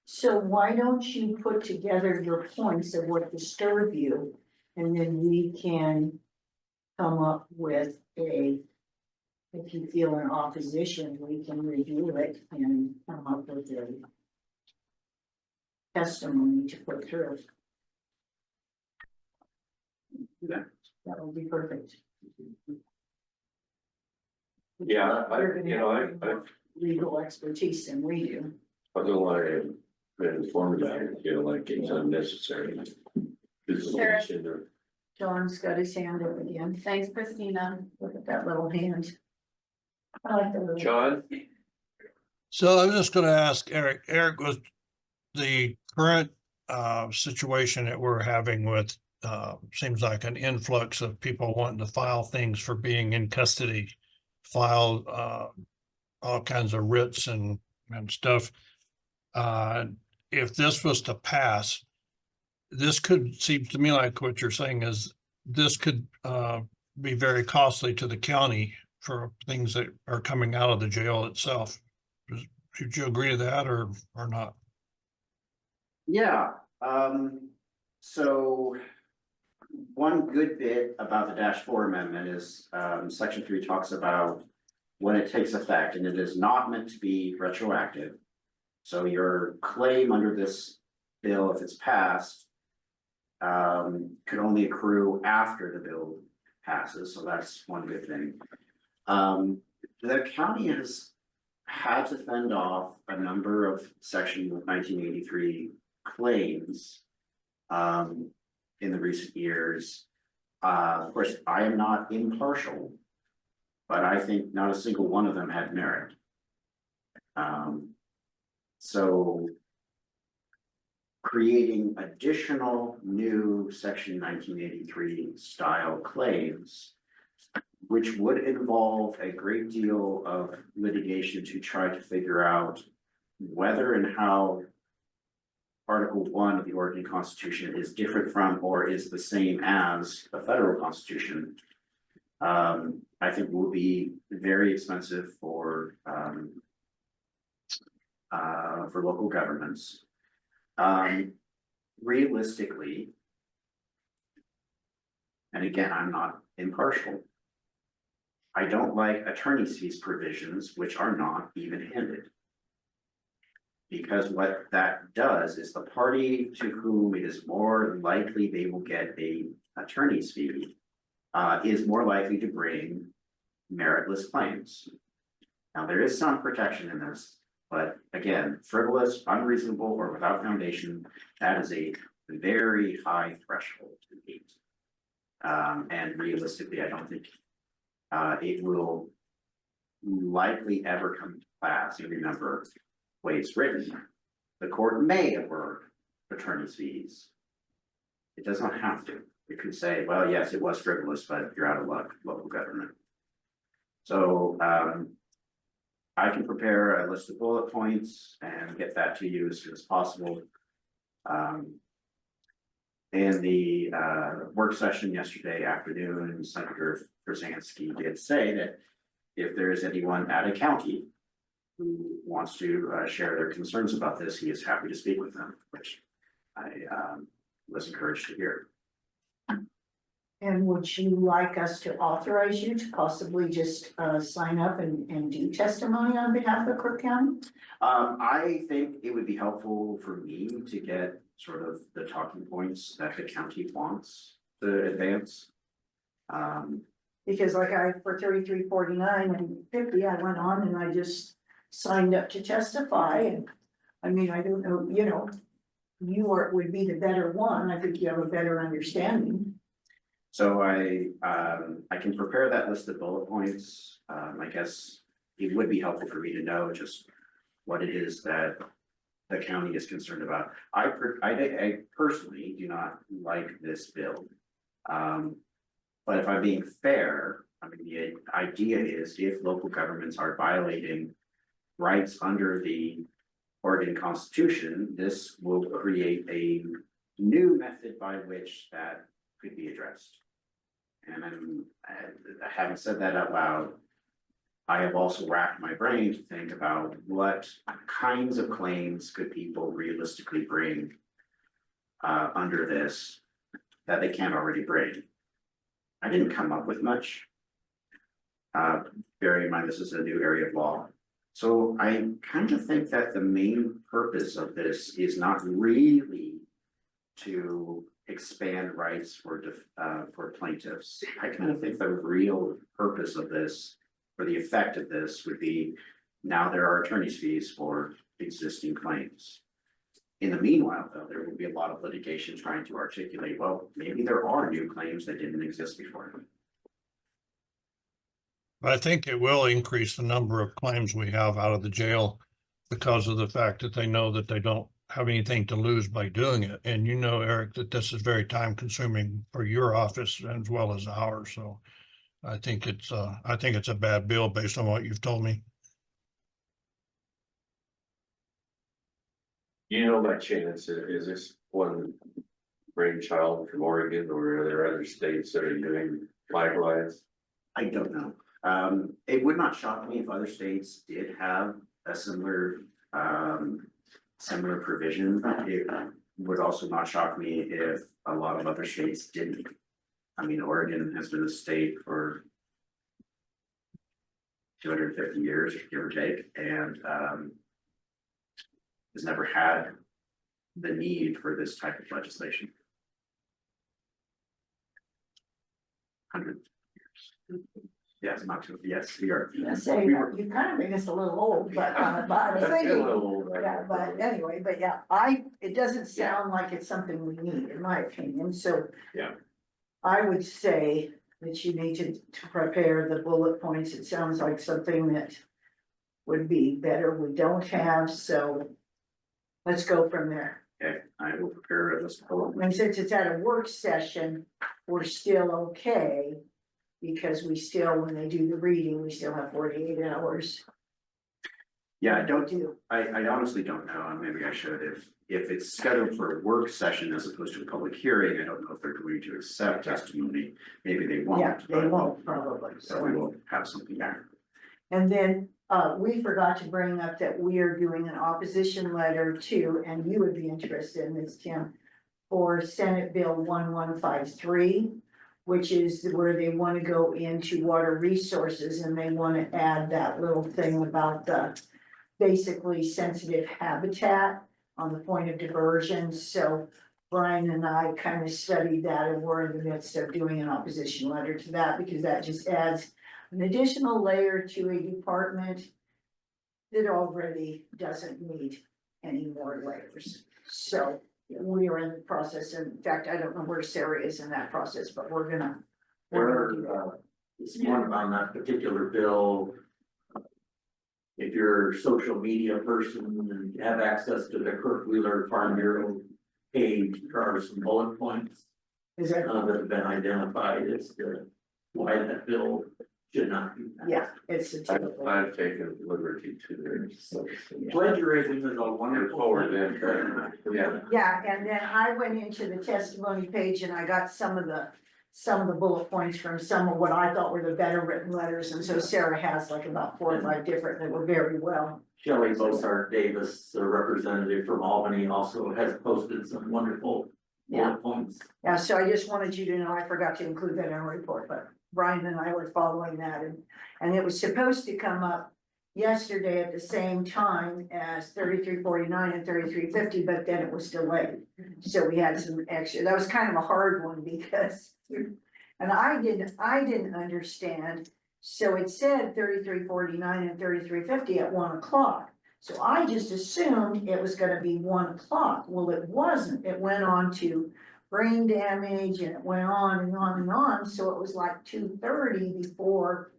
So why don't you put together your points of what disturb you, and then we can come up with if you feel in opposition, we can review it and come up with a testimony to put through. Yeah. That would be perfect. Yeah, You're gonna have more legal expertise than we do. I don't want to be informative, like it's unnecessary. Sarah. John's got his hand up again. Thanks, Christina. Look at that little hand. I like the little. John? So I was just gonna ask Eric, was the current situation that we're having with seems like an influx of people wanting to file things for being in custody, file all kinds of writs and stuff. If this was to pass, this could, seems to me like what you're saying is this could be very costly to the county for things that are coming out of the jail itself. Should you agree to that or not? Yeah, so one good bit about the -4 amendment is section 3 talks about when it takes effect, and it is not meant to be retroactive. So your claim under this bill, if it's passed, could only accrue after the bill passes, so that's one good thing. The county has had to fend off a number of section 1983 claims in the recent years. Of course, I am not impartial, but I think not a single one of them had merit. So creating additional new section 1983 style claims, which would involve a great deal of litigation to try to figure out whether and how Article 1 of the Oregon Constitution is different from or is the same as the federal Constitution, I think will be very expensive for local governments. Realistically, and again, I'm not impartial, I don't like attorney's fees provisions which are not even-handed. Because what that does is the party to whom it is more likely they will get a attorney's fee is more likely to bring meritless claims. Now, there is some protection in this, but again, frivolous, unreasonable, or without foundation, that is a very high threshold to meet. And realistically, I don't think it will likely ever come to pass. You remember the way it's written, the court may award attorney's fees. It does not have to. It could say, well, yes, it was frivolous, but you're out of luck, local government. So I can prepare a list of bullet points and get that to you as soon as possible. In the work session yesterday afternoon, Senator Brzezinski did say that if there is anyone at a county who wants to share their concerns about this, he is happy to speak with them, which I was encouraged to hear. And would you like us to authorize you to possibly just sign up and do testimony on behalf of Crook County? I think it would be helpful for me to get sort of the talking points that the county wants to advance. Because like for 3349 and 50, I went on and I just signed up to testify, and I mean, I don't know, you know. Would be the better one, I think you have a better understanding. So I can prepare that list of bullet points. I guess it would be helpful for me to know just what it is that the county is concerned about. I personally do not like this bill. But if I'm being fair, I mean, the idea is if local governments are violating rights under the Oregon Constitution, this will create a new method by which that could be addressed. And having said that out loud, I have also racked my brain to think about what kinds of claims could people realistically bring under this that they can't already bring. I didn't come up with much. Bearing in mind this is a new area of law. So I kind of think that the main purpose of this is not really to expand rights for plaintiffs. I kind of think the real purpose of this, or the effect of this, would be now there are attorney's fees for existing claims. In the meanwhile, though, there will be a lot of litigation trying to articulate, well, maybe there are new claims that didn't exist before. I think it will increase the number of claims we have out of the jail because of the fact that they know that they don't have anything to lose by doing it. And you know, Eric, that this is very time consuming for your office as well as ours. So I think it's a bad bill based on what you've told me. You know, by chance, is this one brainchild from Oregon, or are there other states that are doing likewise? I don't know. It would not shock me if other states did have a similar provision. It would also not shock me if a lot of other states didn't. I mean, Oregon has been a state for 250 years, give or take, and has never had the need for this type of legislation. 100 years. Yes, not too, yes, we are. I say, you kind of made us a little old, but I was thinking, yeah, but anyway, but yeah, it doesn't sound like it's something we need, in my opinion, so. Yeah. I would say that you need to prepare the bullet points. It sounds like something that would be better we don't have, so let's go from there. Okay, I will prepare this. And since it's at a work session, we're still okay. Because we still, when they do the reading, we still have 48 hours. Yeah, I honestly don't know, and maybe I should, if it's scheduled for a work session as opposed to a public hearing, I don't know if they're going to accept testimony, maybe they won't. Yeah, they won't probably, So we will have something there. And then, we forgot to bring up that we are doing an opposition letter to, and you would be interested in this, Tim, for Senate Bill 1153. Which is where they want to go into water resources and they want to add that little thing about the basically sensitive habitat on the point of diversion. So Brian and I kind of studied that, and we're in the midst of doing an opposition letter to that because that just adds an additional layer to a department that already doesn't need any more layers. So we are in the process. In fact, I don't know where Sarah is in that process, but we're gonna. It's one on that particular bill. If you're a social media person and have access to the Crook Wheeler Farm Bureau page, there are some bullet points. Is that have been identified as to why that bill should not be passed. Yeah, it's a typical. I've taken liberty to there. Plagiarism is a wonderful Forward thing. then, yeah. Yeah, and then I went into the testimony page and I got some of the bullet points from some of what I thought were the better written letters, and so Sarah has like about 4 or 5 different that were very well. Shelley Bosart Davis, the representative from Albany, also has posted some wonderful Yeah. bullet points. Yeah, so I just wanted you to know, I forgot to include that in our report, but Brian and I were following that and it was supposed to come up yesterday at the same time as 3349 and 3350, but then it was delayed. So we had some extra, that was kind of a hard one because, and I didn't understand. So it said 3349 and 3350 at 1 o'clock. So I just assumed it was gonna be 1 o'clock. Well, it wasn't. It went on to brain damage and it went on and on and on. So it was like 2:30 before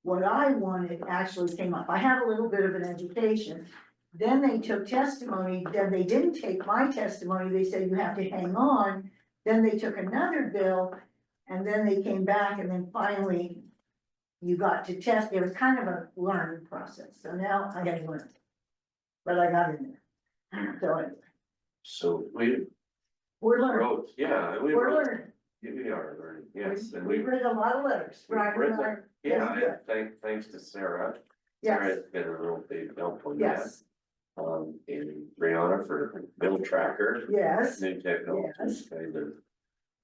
what I wanted actually came up. I had a little bit of an education. Then they took testimony, then they didn't take my testimony. They said you have to hang on. Then they took another bill and then they came back and then finally you got to test. It was kind of a learning process. So now I gotta learn. But I got in there. So anyway, So we're learning. wrote, yeah, we We're wrote, learning. we are learning, yes, and We we. read a lot of letters. we've Right, read right. them. Yeah, Yes, thanks to Sarah. Yes. Sarah's been a real big help on that. Yes, And Brianna for Bill Tracker. yes, New technologies, kind of.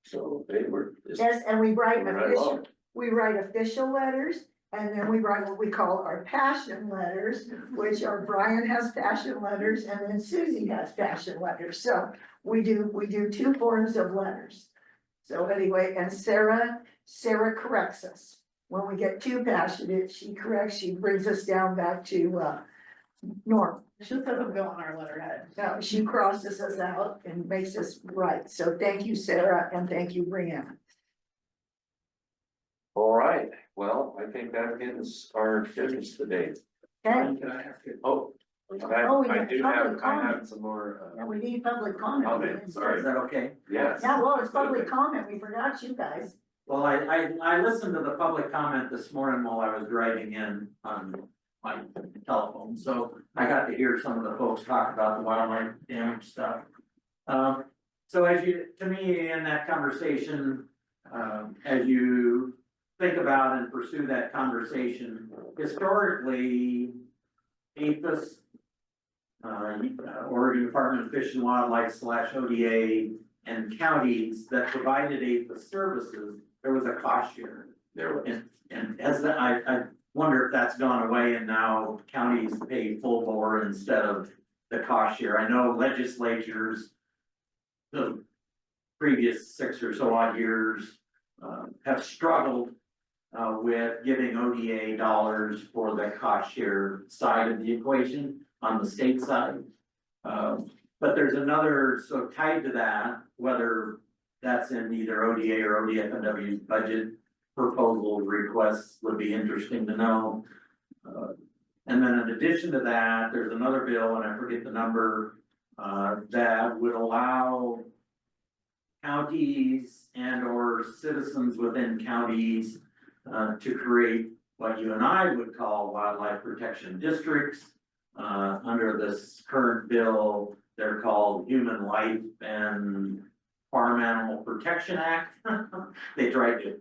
So they were. just yes, and we write moving right official, along. we write official letters. And then we write what we call our passion letters, which are Brian has passion letters and then Susie has passion letters. So we do two forms of letters. So anyway, and Sarah corrects us. When we get too passionate, she corrects, she brings us down back to, normal. She doesn't go on our letterhead. No, she crosses us out and makes us right. So thank you, Sarah, and thank you, Brianna. All right, well, I think that ends our business today. Okay, Can I ask you? Oh. Oh, we I got do public have, I comment. have some more, Yeah, we need public comment. Comment, sorry. Is that okay? yes. Yeah, well, it's public comment. We forgot you guys. Well, I listened to the public comment this morning while I was driving in on my telephone, so I got to hear some of the folks talk about the wildlife damage stuff. So to me, in that conversation, as you think about and pursue that conversation, historically, APHIS, Oregon Department of Fish and Wildlife / ODA, and counties that provided APHIS services, there was a cost share. There was. And as I wonder if that's gone away and now counties pay full bore instead of the cost share. I know legislatures, the previous 6 or so odd years, have struggled with giving ODA dollars for the cost share side of the equation on the state side. But there's another, so tied to that, whether that's in either ODA or ODFNW's budget proposal requests would be interesting to know. And then in addition to that, there's another bill, and I forget the number, that would allow counties and or citizens within counties to create what you and I would call wildlife protection districts. Under this current bill, they're called Human Life and Farm Animal Protection Act. They tried to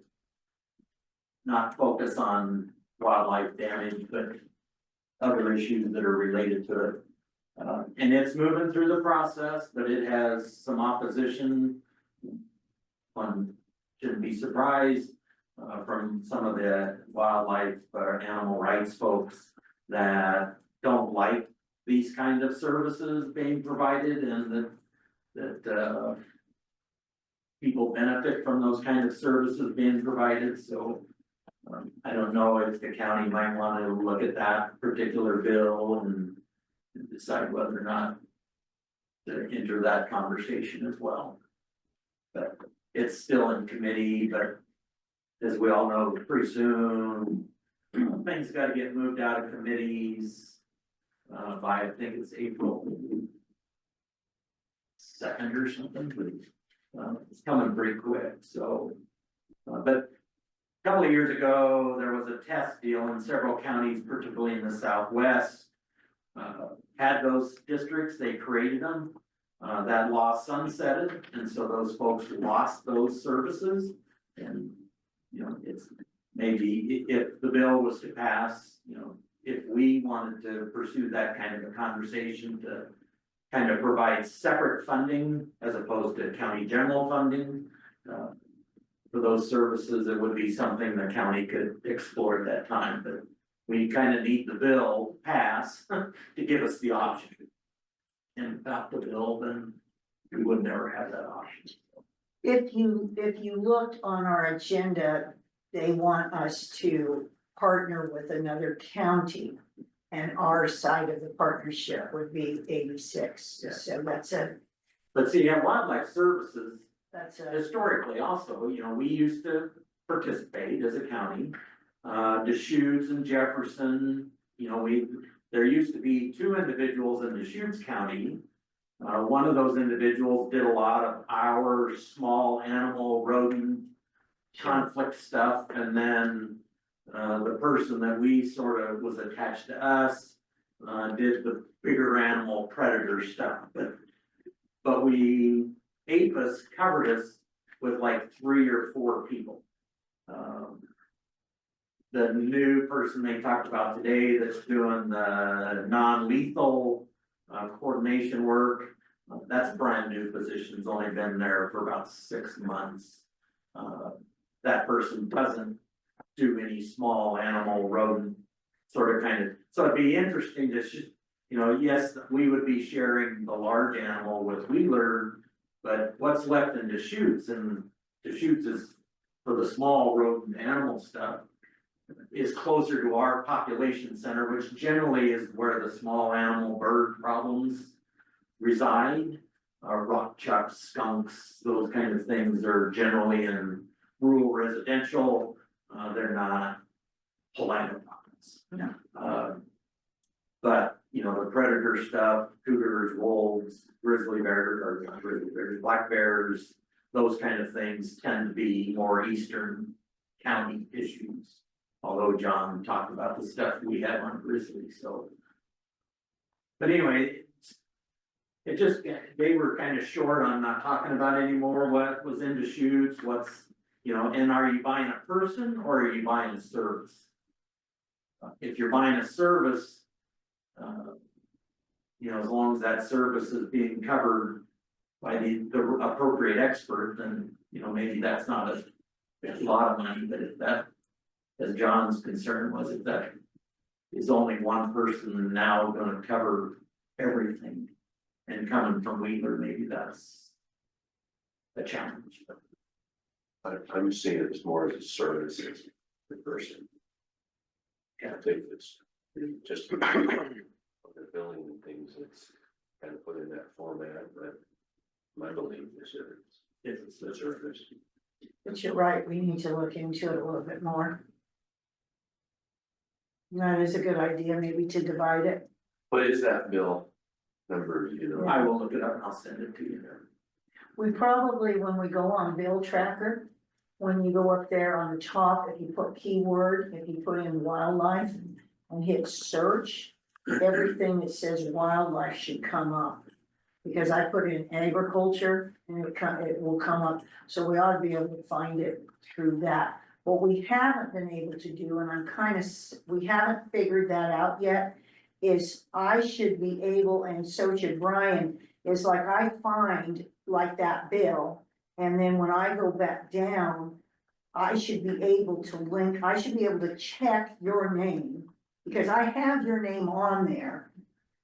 not focus on wildlife damage, but other issues that are related to it. And it's moving through the process, but it has some opposition. One shouldn't be surprised from some of the wildlife or animal rights folks that don't like these kind of services being provided and that people benefit from those kind of services being provided, so I don't know if the county might want to look at that particular bill and decide whether or not to enter that conversation as well. But it's still in committee, but as we all know, pretty soon, things gotta get moved out of committees by, I think it's April 2nd or something, but it's coming pretty quick, so. But a couple of years ago, there was a test deal in several counties, particularly in the Southwest. Had those districts, they created them. That law sunsetted, and so those folks lost those services. And, you know, it's maybe if the bill was to pass, you know, if we wanted to pursue that kind of a conversation to kind of provide separate funding as opposed to county general funding. For those services, it would be something the county could explore at that time, but we kind of need the bill passed to give us the option. And without the bill, then we would never have that option. If you looked on our agenda, they want us to partner with another county. And our side of the partnership would be 86, Yeah. so that's a, But see, at Wildlife Services, that's a. historically also, you know, we used to participate as a county. Deschutes and Jefferson, you know, there used to be 2 individuals in Deschutes County. One of those individuals did a lot of our small animal rodent conflict stuff, and then the person that we sort of was attached to us did the bigger animal predator stuff, but APHIS covered us with like 3 or 4 people. The new person they talked about today that's doing the non-lethal coordination work, that's a brand new position, it's only been there for about 6 months. That person doesn't do any small animal rodent sort of kind of, so it'd be interesting to, you know, yes, we would be sharing the large animal with Wheeler, but what's left in Deschutes, and Deschutes is for the small rodent animal stuff, is closer to our population center, which generally is where the small animal bird problems reside. Rock chucks, skunks, those kind of things are generally in rural residential, they're not polite problems. But, you know, the predator stuff, cougars, wolves, grizzly bears, or not grizzly bears, black bears, those kind of things tend to be more eastern county issues. Although John talked about the stuff we have on grizzly, so. But anyway, it just, they were kind of short on not talking about anymore what was in Deschutes, what's, you know, and are you buying a person or are you buying a service? If you're buying a service, you know, as long as that service is being covered by the appropriate expert, then, you know, maybe that's not a lot of money, but if that, as John's concern was, if that is only one person now gonna cover everything and coming from Wheeler, maybe that's a challenge. I'm seeing it as more as a service as the person. I think it's just the billing and things, it's kind of put in that format, but my belief is that it's the service. But you're right, we need to look into it a little bit more. That is a good idea, maybe to divide it. What is that bill number, you know? I will look it up and I'll send it to you. We probably, when we go on Bill Tracker, when you go up there on the top, if you put keyword, if you put in wildlife and hit search, everything that says wildlife should come up. Because I put in agriculture and it will come up, so we ought to be able to find it through that. What we haven't been able to do, and we haven't figured that out yet, is I should be able, and so should Brian, is like I find like that bill, and then when I go back down, I should be able to link, I should be able to check your name, because I have your name on there,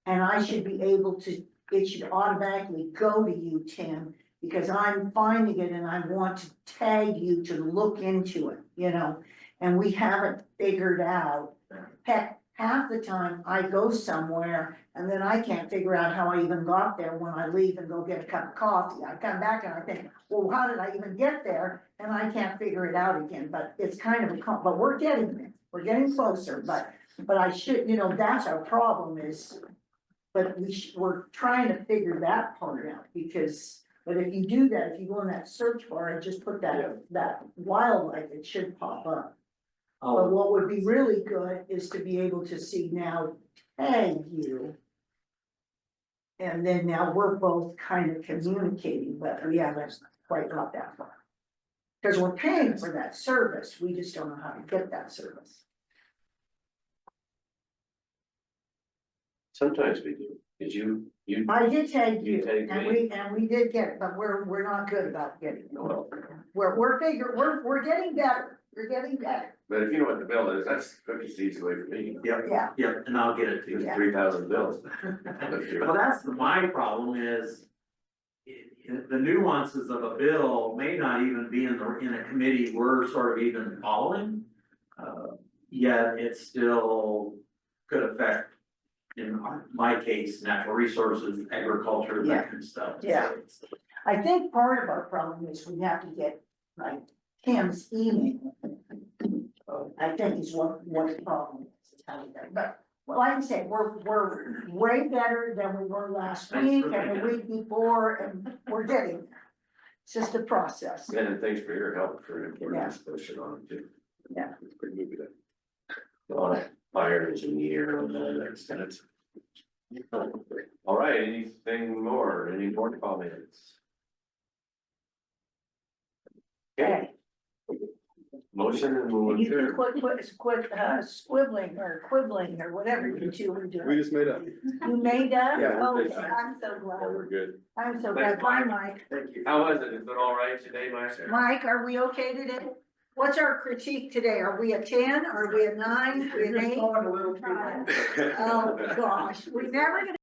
and I should be able to, it should automatically go to you, Tim, because I'm finding it and I want to tag you to look into it, you know, and we haven't figured out. Heck, half the time I go somewhere and then I can't figure out how I even got there when I leave and go get a cup of coffee. I come back and I think, well, how did I even get there? And I can't figure it out again, but it's kind of but we're getting there. We're getting closer, but I should, you know, that's our problem is, but we're trying to figure that part out because, but if you do that, if you go in that search bar and just put that wildlife, it should pop up. But what would be really good is to be able to see now, tag you. And then now we're both kind of communicating, but we haven't quite got that far. Because we're paying for that service, we just don't know how to get that service. Sometimes we do, Did you? I did tag You you, tagged and me? we did get, but we're not good about getting. Well, We're getting better, we're getting better, but if you know what the bill is, that's cookie seeds away from me. Yep, yeah. yep, and I'll get it to you. Yeah. 3,000 bills. Well, that's my problem is. The nuances of a bill may not even be in a committee we're sort of even following. Yet it still could affect, in my case, natural resources, agriculture, that kind of stuff. Yeah. I think part of our problem is we have to get, like, Tim's email. I think is what the problem is, but, well, like I said, we're way better than we were last Thanks week for and the thinking. week before, and we're getting there. It's just a process. And thanks for your help for Yeah. important discussion on it too. Yeah. It's pretty movie that. On a fire engineer and all that stuff. All right, anything more, any more comments? Okay. Motion and we'll You can adjourn. quit squibbling or quibbling or whatever you two were We doing. just made up. You made up? Yeah, Oh, we did. I'm so glad. We're good. I'm so glad. Bye, Mike. Thank you. How was it? Is it all right today, Mike? Mike, are we okay today? What's our critique today? Are we a 10? Are we a 9? Are we an 8? Going a little too long. Oh, gosh, we never gonna